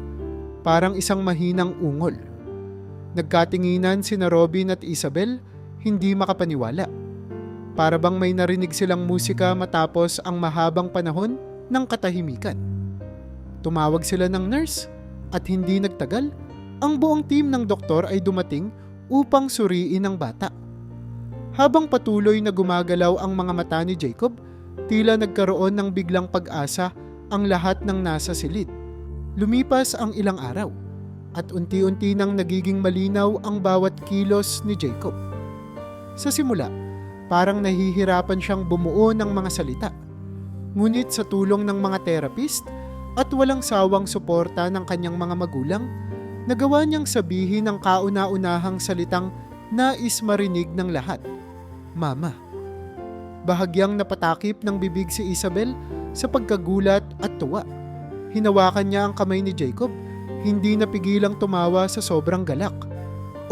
parang isang mahinang ungol. Nagkatinginan sina Robin at Isabel, hindi makapaniwala. Para bang may narinig silang musika matapos ang mahabang panahon ng katahimikan. Tumawag sila ng nurse at hindi nagtagal, ang buong team ng doktor ay dumating upang suriin ang bata. Habang patuloy na gumagalaw ang mga mata ni Jacob, tila nagkaroon ng biglang pag-asa ang lahat ng nasa silid. Lumipas ang ilang araw at unti-unti nang nagiging malinaw ang bawat kilos ni Jacob. Sa simula, parang nahihirapan siyang bumuo ng mga salita. Ngunit sa tulong ng mga therapist at walang sawang suporta ng kanyang mga magulang, nagawa niyang sabihin ang kauna-unahang salitang nais marinig ng lahat, Mama. Bahagyang napatakip ng bibig si Isabel sa pagkagulat at tuwa. Hinawakan niya ang kamay ni Jacob, hindi napigilang tumawa sa sobrang galak.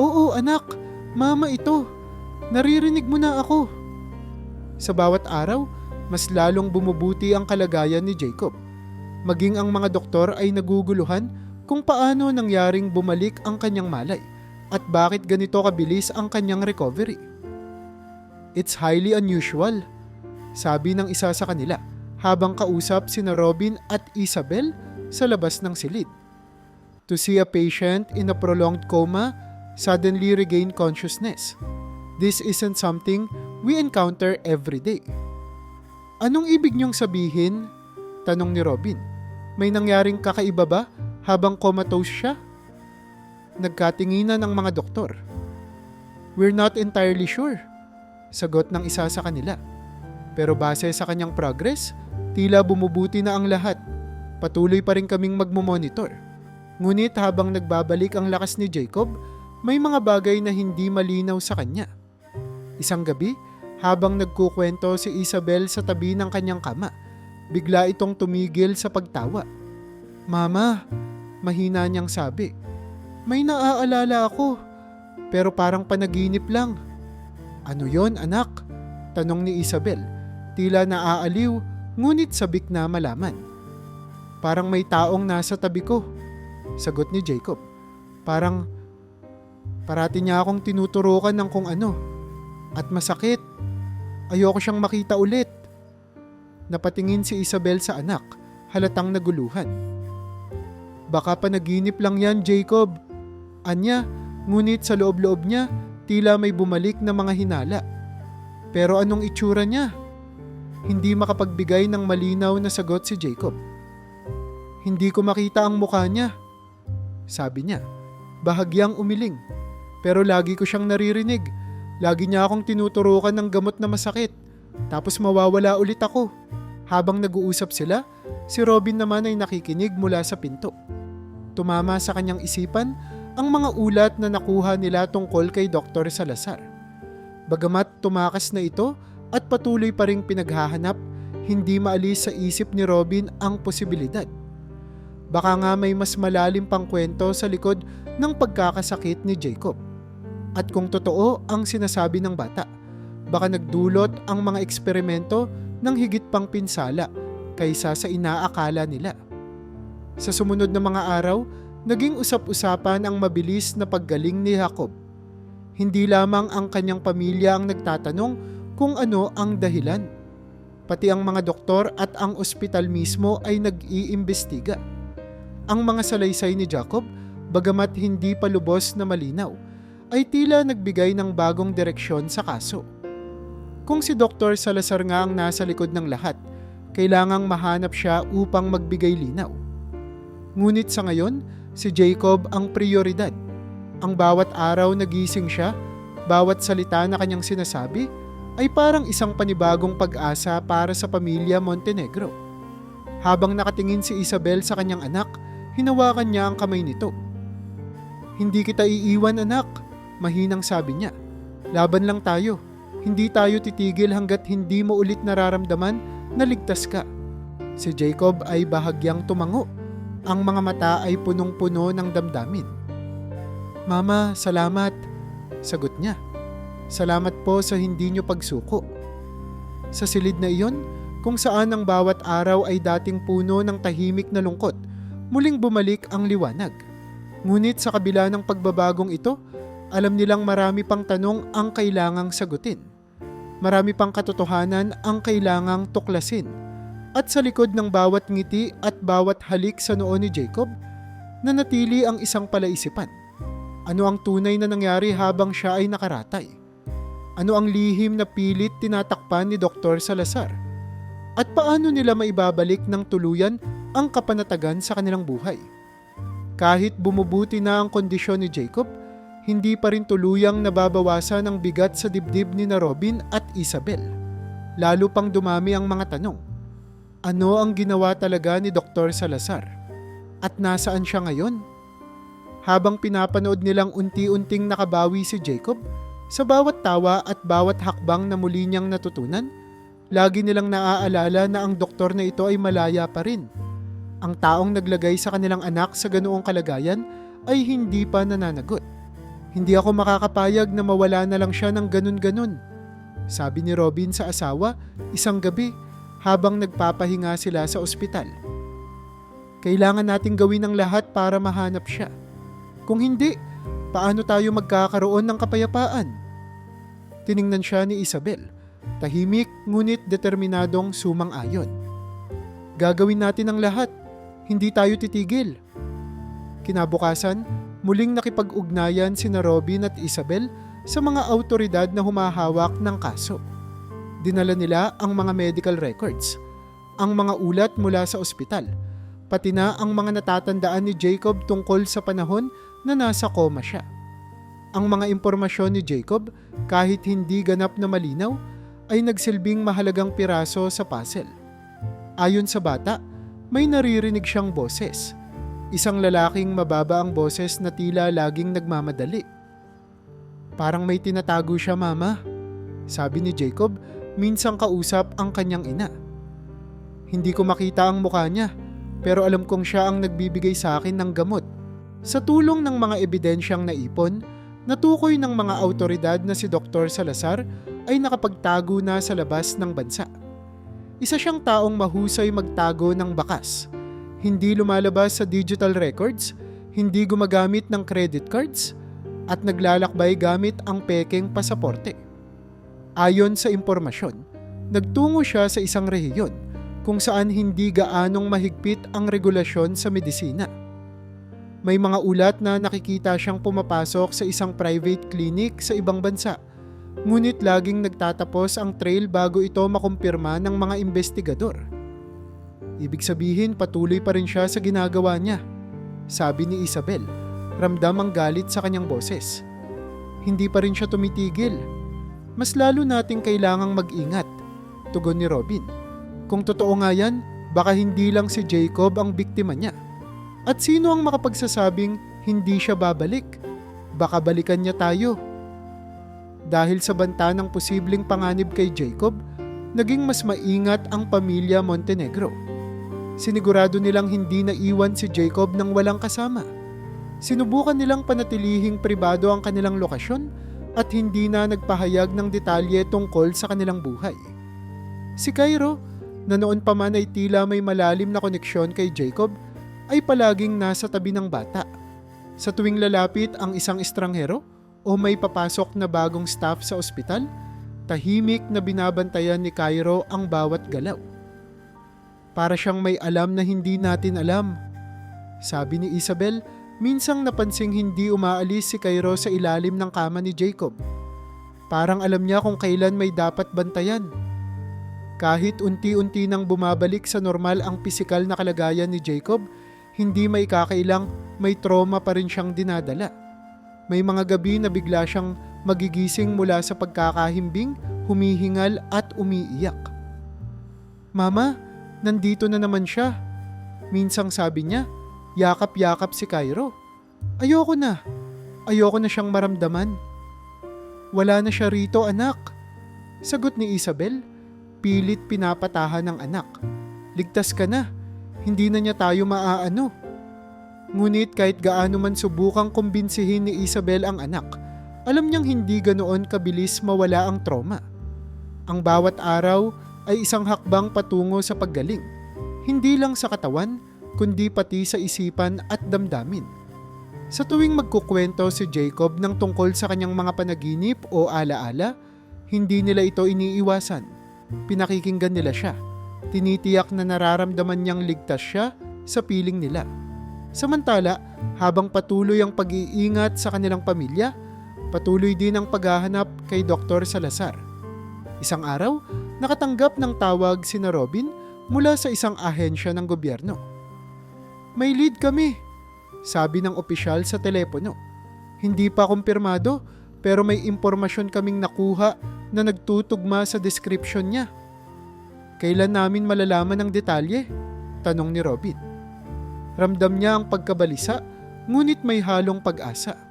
Oo anak, Mama ito. Naririnig mo na ako. Sa bawat araw, mas lalong bumubuti ang kalagayan ni Jacob. Maging ang mga doktor ay naguguluhan kung paano nangyaring bumalik ang kanyang malay at bakit ganito kabilis ang kanyang recovery. It's highly unusual, sabi ng isa sa kanila habang kausap sina Robin at Isabel sa labas ng silid. To see a patient in a prolonged coma suddenly regain consciousness. This isn't something we encounter every day. Anong ibig niyong sabihin? Tanong ni Robin. May nangyaring kakaiba ba habang comatose siya? Nagkatinginan ang mga doktor. We're not entirely sure, sagot ng isa sa kanila. Pero base sa kanyang progress, tila bumubuti na ang lahat. Patuloy pa rin kaming magmomonitor. Ngunit habang nagbabalik ang lakas ni Jacob, may mga bagay na hindi malinaw sa kanya. Isang gabi, habang nagkukwento si Isabel sa tabi ng kanyang kama, bigla itong tumigil sa pagtawa. Mama, mahina niyang sabi. May naaalala ako, pero parang panaginip lang. Ano yon anak? Tanong ni Isabel. Tila naaaliw, ngunit sabik na malaman. Parang may taong nasa tabi ko, sagot ni Jacob. Parati niya akong tinuturukan ng kung ano. At masakit. Ayoko siyang makita ulit. Napatingin si Isabel sa anak, halatang naguluhan. Baka panaginip lang yan, Jacob. Anya, ngunit sa loob-loob niya, tila may bumalik na mga hinala. Pero anong itsura niya? Hindi makapagbigay ng malinaw na sagot si Jacob. Hindi ko makita ang mukha niya, sabi niya. Bahagyang umiling. Pero lagi ko siyang naririnig. Lagi niya akong tinuturukan ng gamot na masakit. Tapos mawawala ulit ako. Habang nag-uusap sila, si Robin naman ay nakikinig mula sa pinto. Tumama sa kanyang isipan ang mga ulat na nakuha nila tungkol kay Dr. Salazar. Bagamat tumakas na ito at patuloy pa ring pinaghahanap, hindi maalis sa isip ni Robin ang posibilidad. Baka nga may mas malalim pang kwento sa likod ng pagkakasakit ni Jacob. At kung totoo ang sinasabi ng bata, baka nagdulot ang mga eksperimento ng higit pang pinsala kaysa sa inaakala nila. Sa sumunod na mga araw, naging usap-usapan ang mabilis na paggaling ni Jacob. Hindi lamang ang kanyang pamilya ang nagtatanong kung ano ang dahilan. Pati ang mga doktor at ang ospital mismo ay nag-iimbestiga. Ang mga salaysay ni Jacob, bagamat hindi pa lubos na malinaw, ay tila nagbigay ng bagong direksyon sa kaso. Kung si Dr. Salazar nga ang nasa likod ng lahat, kailangang mahanap siya upang magbigay linaw. Ngunit sa ngayon, si Jacob ang prioridad. Ang bawat araw nagising siya, bawat salita na kanyang sinasabi, ay parang isang panibagong pag-asa para sa pamilya Montenegro. Habang nakatingin si Isabel sa kanyang anak, hinawakan niya ang kamay nito. Hindi kita iiwan anak, mahinang sabi niya. Laban lang tayo. Hindi tayo titigil hanggat hindi mo ulit nararamdaman na ligtas ka. Si Jacob ay bahagyang tumango. Ang mga mata ay punong-puno ng damdamin. Mama, salamat, sagot niya. Salamat po sa hindi niyo pagsuko. Sa silid na iyon, kung saan ang bawat araw ay dating puno ng tahimik na lungkot, muling bumalik ang liwanag. Ngunit sa kabila ng pagbabagong ito, alam nilang marami pang tanong ang kailangang sagutin. Marami pang katotohanan ang kailangang tuklasin. At sa likod ng bawat ngiti at bawat halik sa noo ni Jacob, nanatili ang isang palaisipan. Ano ang tunay na nangyari habang siya ay nakaratay? Ano ang lihim na pilit tinatakpan ni Dr. Salazar? At paano nila maibabalik ng tuluyan ang kapanatagan sa kanilang buhay? Kahit bumubuti na ang kondisyon ni Jacob, hindi pa rin tuluyang nababawasan ang bigat sa dibdib ni na Robin at Isabel. Lalo pang dumami ang mga tanong. Ano ang ginawa talaga ni Dr. Salazar? At nasaan siya ngayon? Habang pinapanood nilang unti-unting nakabawi si Jacob, sa bawat tawa at bawat hakbang na muli niyang natutunan, lagi nilang naaalala na ang doktor na ito ay malaya pa rin. Ang taong naglagay sa kanilang anak sa ganoong kalagayan ay hindi pa nananagot. Hindi ako makakapayag na mawala na lang siya ng ganun-ganun, sabi ni Robin sa asawa isang gabi habang nagpapahinga sila sa ospital. Kailangan nating gawin ang lahat para mahanap siya. Kung hindi, paano tayo magkakaroon ng kapayapaan? Tiningnan siya ni Isabel, tahimik ngunit determinadong sumang-ayon. Gagawin natin ang lahat. Hindi tayo titigil. Kinabukasan, muling nakipag-ugnayan sina Robin at Isabel sa mga awtoridad na humahawak ng kaso. Dinala nila ang mga medical records, ang mga ulat mula sa ospital, pati na ang mga natatandaan ni Jacob tungkol sa panahon na nasa coma siya. Ang mga impormasyon ni Jacob, kahit hindi ganap na malinaw, ay nagsilbing mahalagang piraso sa puzzle. Ayon sa bata, may naririnig siyang boses. Isang lalaking mababa ang boses na tila laging nagmamadali. Parang may tinatago siya, Mama, sabi ni Jacob, minsang kausap ang kanyang ina. Hindi ko makita ang mukha niya, pero alam kong siya ang nagbibigay sa akin ng gamot. Sa tulong ng mga ebidensyang naipon, natukoy ng mga awtoridad na si Dr. Salazar ay nakapagtago na sa labas ng bansa. Isa siyang taong mahusay magtago ng bakas. Hindi lumalabas sa digital records, hindi gumagamit ng credit cards, at naglalakbay gamit ang pekeng pasaporte. Ayon sa impormasyon, nagtungo siya sa isang rehiyon kung saan hindi gaanong mahigpit ang regulasyon sa medisina. May mga ulat na nakikita siyang pumapasok sa isang private clinic sa ibang bansa, ngunit laging nagtatapos ang trail bago ito makumpirma ng mga investigador. Ibig sabihin patuloy pa rin siya sa ginagawa niya, sabi ni Isabel, ramdam ang galit sa kanyang boses. Hindi pa rin siya tumitigil. Mas lalo nating kailangang mag-ingat, tugon ni Robin. Kung totoo nga yan, baka hindi lang si Jacob ang biktima niya. At sino ang makapagsasabing hindi siya babalik? Baka balikan niya tayo. Dahil sa banta ng posibleng panganib kay Jacob, naging mas maingat ang pamilya Montenegro. Sinigurado nilang hindi naiwan si Jacob nang walang kasama. Sinubukan nilang panatilihing pribado ang kanilang lokasyon at hindi na nagpahayag ng detalye tungkol sa kanilang buhay. Si Cairo, na noon pa man ay tila may malalim na koneksyon kay Jacob, ay palaging nasa tabi ng bata. Sa tuwing lalapit ang isang estranghero o may papasok na bagong staff sa ospital, tahimik na binabantayan ni Cairo ang bawat galaw. Para siyang may alam na hindi natin alam, sabi ni Isabel, minsang napansing hindi umaalis si Cairo sa ilalim ng kama ni Jacob. Parang alam niya kung kailan may dapat bantayan. Kahit unti-unti nang bumabalik sa normal ang pisikal na kalagayan ni Jacob, hindi may kakailang may trauma pa rin siyang dinadala. May mga gabi na bigla siyang magigising mula sa pagkakahimbing, humihingal at umiiyak. Mama, nandito na naman siya. Minsang sabi niya, yakap-yakap si Cairo. Ayoko na. Ayoko na siyang maramdaman. Wala na siya rito, anak. Sagot ni Isabel, pilit pinapatahan ng anak. Ligtas ka na. Hindi na niya tayo maaano. Ngunit kahit gaano man subukang kumbinsihin ni Isabel ang anak, alam niyang hindi ganoon kabilis mawala ang trauma. Ang bawat araw ay isang hakbang patungo sa paggaling, hindi lang sa katawan, kundi pati sa isipan at damdamin. Sa tuwing magkukwento si Jacob ng tungkol sa kanyang mga panaginip o alaala, hindi nila ito iniiwasan. Pinakikinggan nila siya. Tinitiyak na nararamdaman niyang ligtas siya sa piling nila. Samantala, habang patuloy ang pag-iingat sa kanilang pamilya, patuloy din ang paghahanap kay Dr. Salazar. Isang araw, nakatanggap ng tawag sina Robin mula sa isang ahensya ng gobyerno. May lead kami, sabi ng opisyal sa telepono. Hindi pa kumpirmado, pero may impormasyon kaming nakuha na nagtutugma sa description niya. Kailan namin malalaman ang detalye? Tanong ni Robin. Ramdam niya ang pagkabalisa, ngunit may halong pag-asa.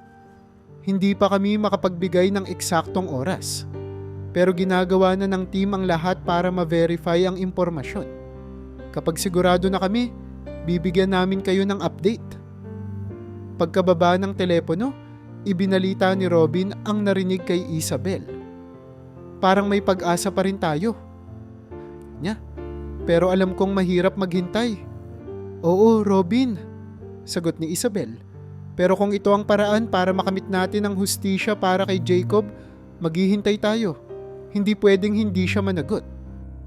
Hindi pa kami makapagbigay ng eksaktong oras, pero ginagawa na ng team ang lahat para ma-verify ang impormasyon. Kapag sigurado na kami, bibigyan namin kayo ng update. Pagkababa ng telepono, ibinalita ni Robin ang narinig kay Isabel. Parang may pag-asa pa rin tayo. Niya, pero alam kong mahirap maghintay. Oo, Robin, sagot ni Isabel. Pero kung ito ang paraan para makamit natin ang hustisya para kay Jacob, maghihintay tayo. Hindi pwedeng hindi siya managot.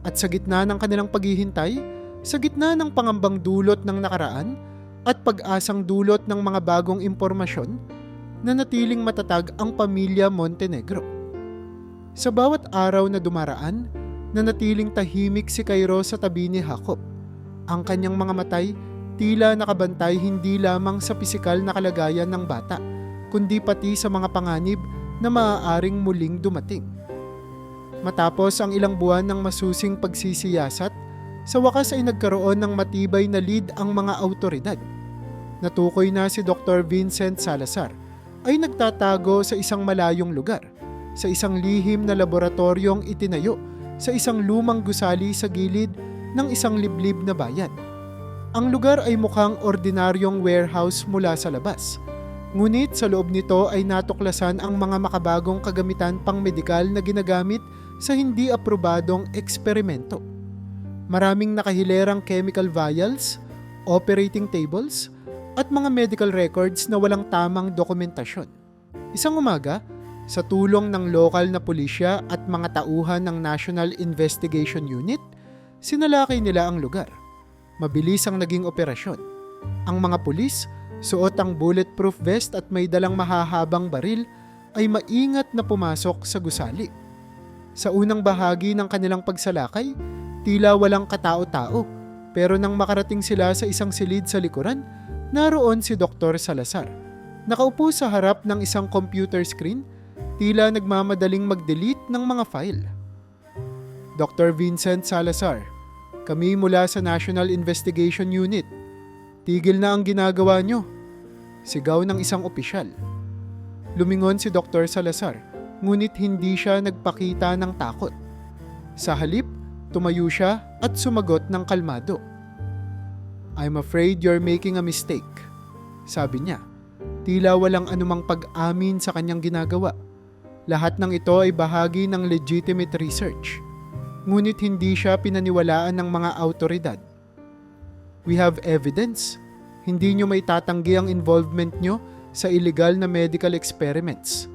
At sa gitna ng kanilang paghihintay, sa gitna ng pangambang dulot ng nakaraan at pag-asang dulot ng mga bagong impormasyon, nanatiling matatag ang pamilya Montenegro. Sa bawat araw na dumaraan, nanatiling tahimik si Cairo sa tabi ni Jacob. Ang kanyang mga matay tila nakabantay hindi lamang sa pisikal na kalagayan ng bata, kundi pati sa mga panganib na maaaring muling dumating. Matapos ang ilang buwan ng masusing pagsisiyasat, sa wakas ay nagkaroon ng matibay na lead ang mga awtoridad. Natukoy na si Dr. Vincent Salazar ay nagtatago sa isang malayong lugar, sa isang lihim na laboratoryong itinayo sa isang lumang gusali sa gilid ng isang liblib na bayan. Ang lugar ay mukhang ordinaryong warehouse mula sa labas. Ngunit sa loob nito ay natuklasan ang mga makabagong kagamitan pang-medikal na ginagamit sa hindi aprobadong eksperimento. Maraming nakahilerang chemical vials, operating tables, at mga medical records na walang tamang dokumentasyon. Isang umaga, sa tulong ng lokal na pulisya at mga tauhan ng National Investigation Unit, sinalakay nila ang lugar. Mabilis ang naging operasyon. Ang mga pulis, suot ang bulletproof vest at may dalang mahahabang baril, ay maingat na pumasok sa gusali. Sa unang bahagi ng kanilang pagsalakay, tila walang katao-tao, pero nang makarating sila sa isang silid sa likuran, naroon si Dr. Salazar. Nakaupo sa harap ng isang computer screen, tila nagmamadaling mag-delete ng mga file. Dr. Vincent Salazar, kami mula sa National Investigation Unit. Tigil na ang ginagawa nyo. Sigaw ng isang opisyal. Lumingon si Dr. Salazar, ngunit hindi siya nagpakita ng takot. Sa halip, tumayo siya at sumagot ng kalmado. I'm afraid you're making a mistake, sabi niya. Tila walang anumang pag-amin sa kanyang ginagawa. Lahat ng ito ay bahagi ng legitimate research. Ngunit hindi siya pinaniwalaan ng mga awtoridad. We have evidence. Hindi nyo may tatanggi ang involvement nyo sa illegal na medical experiments.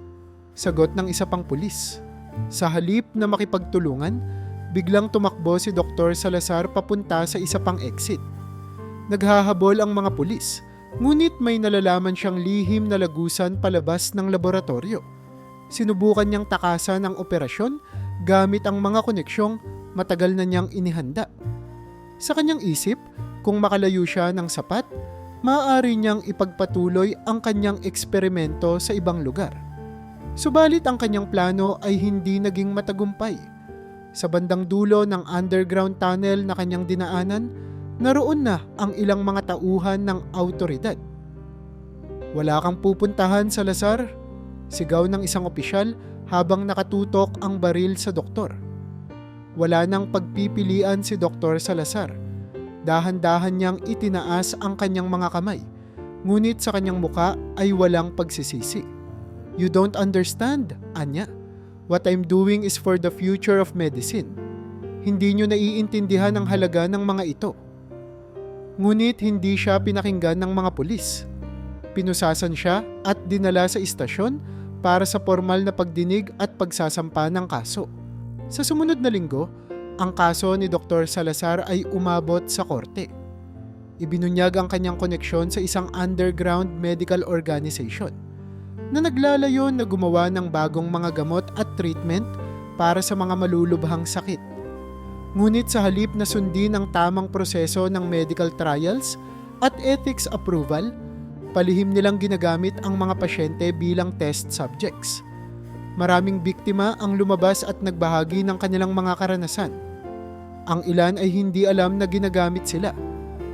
Sagot ng isa pang pulis. Sa halip na makipagtulungan, biglang tumakbo si Dr. Salazar papunta sa isa pang exit. Naghahabol ang mga pulis, ngunit may nalalaman siyang lihim na lagusan palabas ng laboratorio. Sinubukan niyang takasan ang operasyon gamit ang mga koneksyong matagal na niyang inihanda. Sa kanyang isip, kung makalayo siya ng sapat, maaari niyang ipagpatuloy ang kanyang eksperimento sa ibang lugar. Subalit ang kanyang plano ay hindi naging matagumpay. Sa bandang dulo ng underground tunnel na kanyang dinaanan, naroon na ang ilang mga tauhan ng awtoridad. Wala kang pupuntahan, Salazar, sigaw ng isang opisyal habang nakatutok ang baril sa doktor. Wala nang pagpipilian si Dr. Salazar. Dahan-dahan niyang itinaas ang kanyang mga kamay, ngunit sa kanyang muka ay walang pagsisisi. You don't understand, anya. What I'm doing is for the future of medicine. Hindi niyo naiintindihan ang halaga ng mga ito. Ngunit hindi siya pinakinggan ng mga pulis. Pinusasan siya at dinala sa istasyon para sa formal na pagdinig at pagsasampa ng kaso. Sa sumunod na linggo, ang kaso ni Dr. Salazar ay umabot sa korte. Ibinunyag ang kanyang koneksyon sa isang underground medical organization na naglalayon na gumawa ng bagong mga gamot at treatment para sa mga malulubhang sakit. Ngunit sa halip na sundin ang tamang proseso ng medical trials at ethics approval, palihim nilang ginagamit ang mga pasyente bilang test subjects. Maraming biktima ang lumabas at nagbahagi ng kanilang mga karanasan. Ang ilan ay hindi alam na ginagamit sila,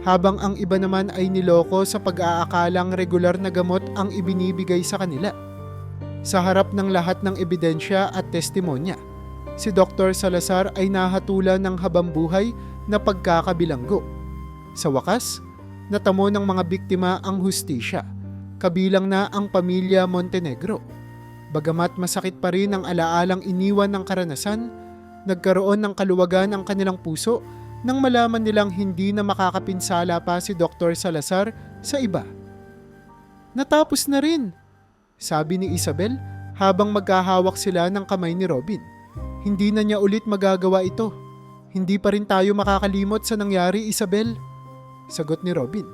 habang ang iba naman ay niloko sa pag-aakalang regular na gamot ang ibinibigay sa kanila. Sa harap ng lahat ng ebidensya at testimonya, si Dr. Salazar ay nahatulan ng habambuhay na pagkakabilanggo. Sa wakas, natamo ng mga biktima ang hustisya, kabilang na ang pamilya Montenegro. Bagamat masakit pa rin ang alaalang iniwan ng karanasan, nagkaroon ng kaluwagan ang kanilang puso nang malaman nilang hindi na makakapinsala pa si Dr. Salazar sa iba. Natapos na rin, sabi ni Isabel habang magkahawak sila ng kamay ni Robin. Hindi na niya ulit magagawa ito. Hindi pa rin tayo makakalimot sa nangyari, Isabel, sagot ni Robin.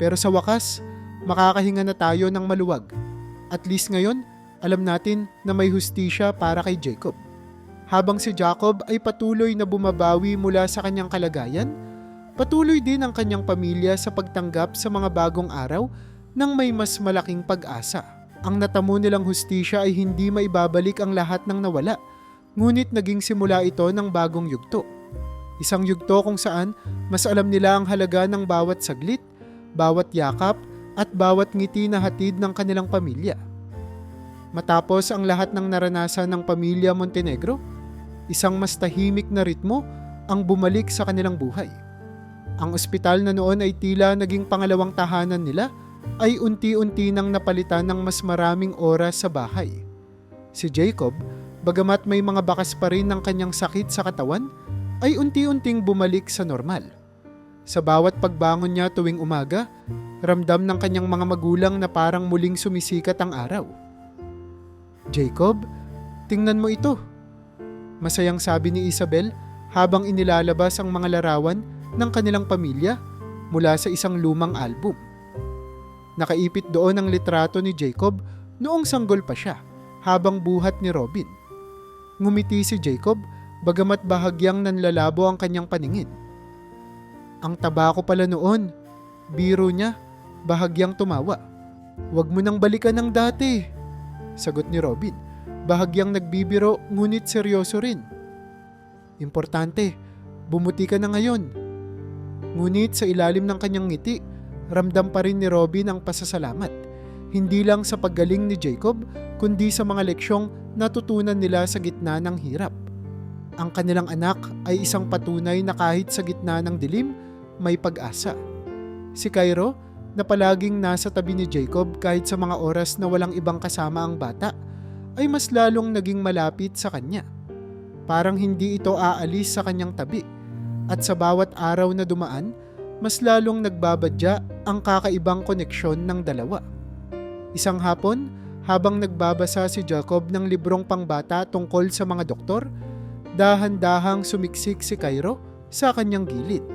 Pero sa wakas, makakahinga na tayo ng maluwag. At least ngayon, alam natin na may hustisya para kay Jacob. Habang si Jacob ay patuloy na bumabawi mula sa kanyang kalagayan, patuloy din ang kanyang pamilya sa pagtanggap sa mga bagong araw ng may mas malaking pag-asa. Ang natamo nilang hustisya ay hindi maibabalik ang lahat ng nawala, ngunit naging simula ito ng bagong yugto. Isang yugto kung saan mas alam nila ang halaga ng bawat saglit, bawat yakap at bawat ngiti na hatid ng kanilang pamilya. Matapos ang lahat ng naranasan ng pamilya Montenegro, isang mas tahimik na ritmo ang bumalik sa kanilang buhay. Ang ospital na noon ay tila naging pangalawang tahanan nila ay unti-unti nang napalitan ng mas maraming oras sa bahay. Si Jacob, bagamat may mga bakas pa rin ng kanyang sakit sa katawan, ay unti-unting bumalik sa normal. Sa bawat pagbangon niya tuwing umaga, ramdam ng kanyang mga magulang na parang muling sumisikat ang araw. Jacob, tingnan mo ito, masayang sabi ni Isabel habang inilalabas ang mga larawan ng kanilang pamilya mula sa isang lumang album. Nakaipit doon ang litrato ni Jacob noong sanggol pa siya habang buhat ni Robin. Ngumiti si Jacob bagamat bahagyang nanlalabo ang kanyang paningin. Ang taba ko pala noon, biro niya, bahagyang tumawa. Huwag mo nang balikan ng dati, sagot ni Robin, bahagyang nagbibiro ngunit seryoso rin. Importante, bumuti ka na ngayon. Ngunit sa ilalim ng kanyang ngiti, ramdam pa rin ni Robin ang pasasalamat. Hindi lang sa paggaling ni Jacob, kundi sa mga leksyong natutunan nila sa gitna ng hirap. Ang kanilang anak ay isang patunay na kahit sa gitna ng dilim, may pag-asa. Si Cairo, na palaging nasa tabi ni Jacob kahit sa mga oras na walang ibang kasama ang bata, ay mas lalong naging malapit sa kanya. Parang hindi ito aalis sa kanyang tabi, at sa bawat araw na dumaan, mas lalong nagbabadya ang kakaibang koneksyon ng dalawa. Isang hapon, habang nagbabasa si Jacob ng librong pangbata tungkol sa mga doktor, dahan-dahang sumiksik si Cairo sa kanyang gilid.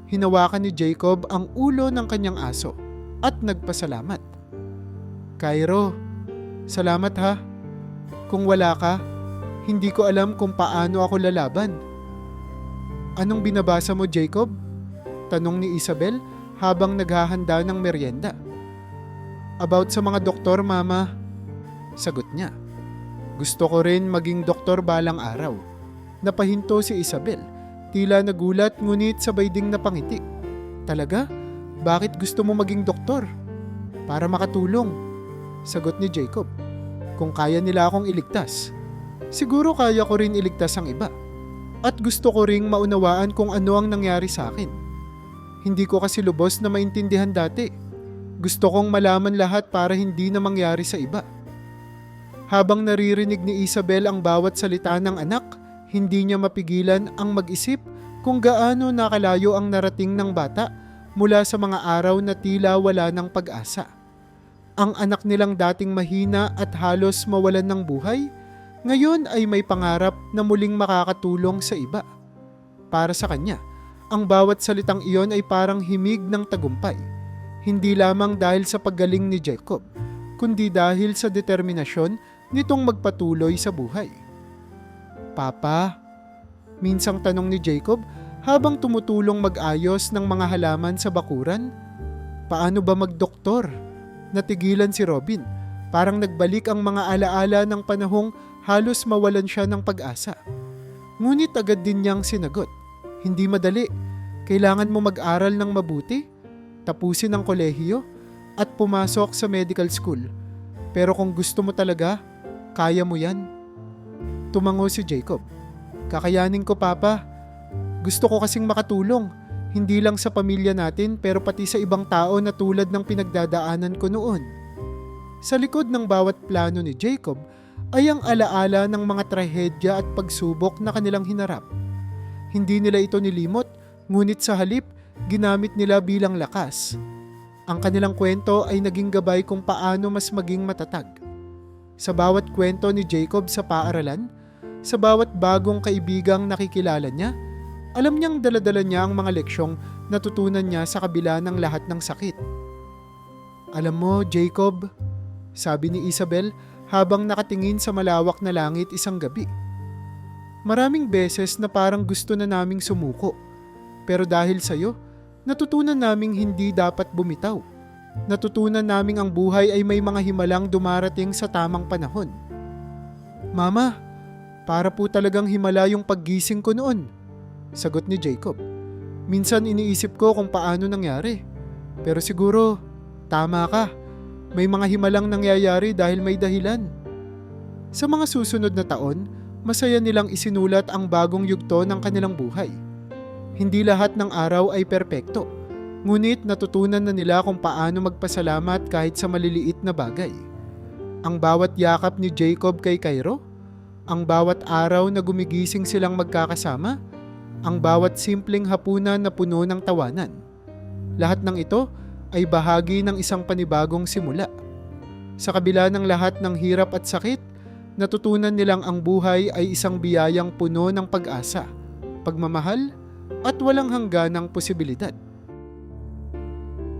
Hinawakan ni Jacob ang ulo ng kanyang aso at nagpasalamat. Cairo, salamat ha. Kung wala ka, hindi ko alam kung paano ako lalaban. Anong binabasa mo, Jacob? Tanong ni Isabel habang naghahanda ng merienda. About sa mga doktor, Mama. Sagot niya. Gusto ko rin maging doktor balang araw. Napahinto si Isabel. Tila nagulat ngunit sabay ding napangiti. Talaga? Bakit gusto mo maging doktor? Para makatulong. Sagot ni Jacob. Kung kaya nila akong iligtas, siguro kaya ko rin iligtas ang iba. At gusto ko ring maunawaan kung ano ang nangyari sa akin. Hindi ko kasi lubos na maintindihan dati. Gusto kong malaman lahat para hindi na mangyari sa iba. Habang naririnig ni Isabel ang bawat salita ng anak, hindi niya mapigilan ang mag-isip kung gaano nakalayo ang narating ng bata mula sa mga araw na tila wala ng pag-asa. Ang anak nilang dating mahina at halos mawalan ng buhay, ngayon ay may pangarap na muling makakatulong sa iba. Para sa kanya, ang bawat salitang iyon ay parang himig ng tagumpay. Hindi lamang dahil sa paggaling ni Jacob, kundi dahil sa determinasyon nitong magpatuloy sa buhay. Papa, minsang tanong ni Jacob habang tumutulong mag-ayos ng mga halaman sa bakuran. Paano ba magdoktor? Natigilan si Robin. Parang nagbalik ang mga alaala ng panahong halos mawalan siya ng pag-asa. Ngunit agad din niyang sinagot, "Hindi madali. Kailangan mo mag-aral ng mabuti, tapusin ang kolehiyo, at pumasok sa medical school. Pero kung gusto mo talaga, kaya mo yan." Tumango si Jacob. "Kakayanin ko, Papa. Gusto ko kasing makatulong, hindi lang sa pamilya natin pero pati sa ibang tao na tulad ng pinagdadaanan ko noon." Sa likod ng bawat plano ni Jacob ay ang alaala ng mga trahedya at pagsubok na kanilang hinarap. Hindi nila ito nilimot, ngunit sa halip, ginamit nila bilang lakas. Ang kanilang kwento ay naging gabay kung paano mas maging matatag. Sa bawat kwento ni Jacob sa paaralan, sa bawat bagong kaibigang nakikilala niya, alam niyang daladala niya ang mga leksyong natutunan niya sa kabila ng lahat ng sakit. "Alam mo, Jacob," sabi ni Isabel habang nakatingin sa malawak na langit isang gabi, "maraming beses na parang gusto na naming sumuko. Pero dahil sa'yo, natutunan naming hindi dapat bumitaw. Natutunan naming ang buhay ay may mga himalang dumarating sa tamang panahon." "Mama, para po talagang himala yung paggising ko noon," sagot ni Jacob. "Minsan iniisip ko kung paano nangyari. Pero siguro, tama ka. May mga himalang nangyayari dahil may dahilan." Sa mga susunod na taon, masaya nilang isinulat ang bagong yugto ng kanilang buhay. Hindi lahat ng araw ay perpekto, ngunit natutunan na nila kung paano magpasalamat kahit sa maliliit na bagay. Ang bawat yakap ni Jacob kay Cairo, ang bawat araw na gumigising silang magkakasama, ang bawat simpleng hapunan na puno ng tawanan. Lahat ng ito ay bahagi ng isang panibagong simula. Sa kabila ng lahat ng hirap at sakit, natutunan nilang ang buhay ay isang biyayang puno ng pag-asa, pagmamahal, at walang hangganang posibilidad.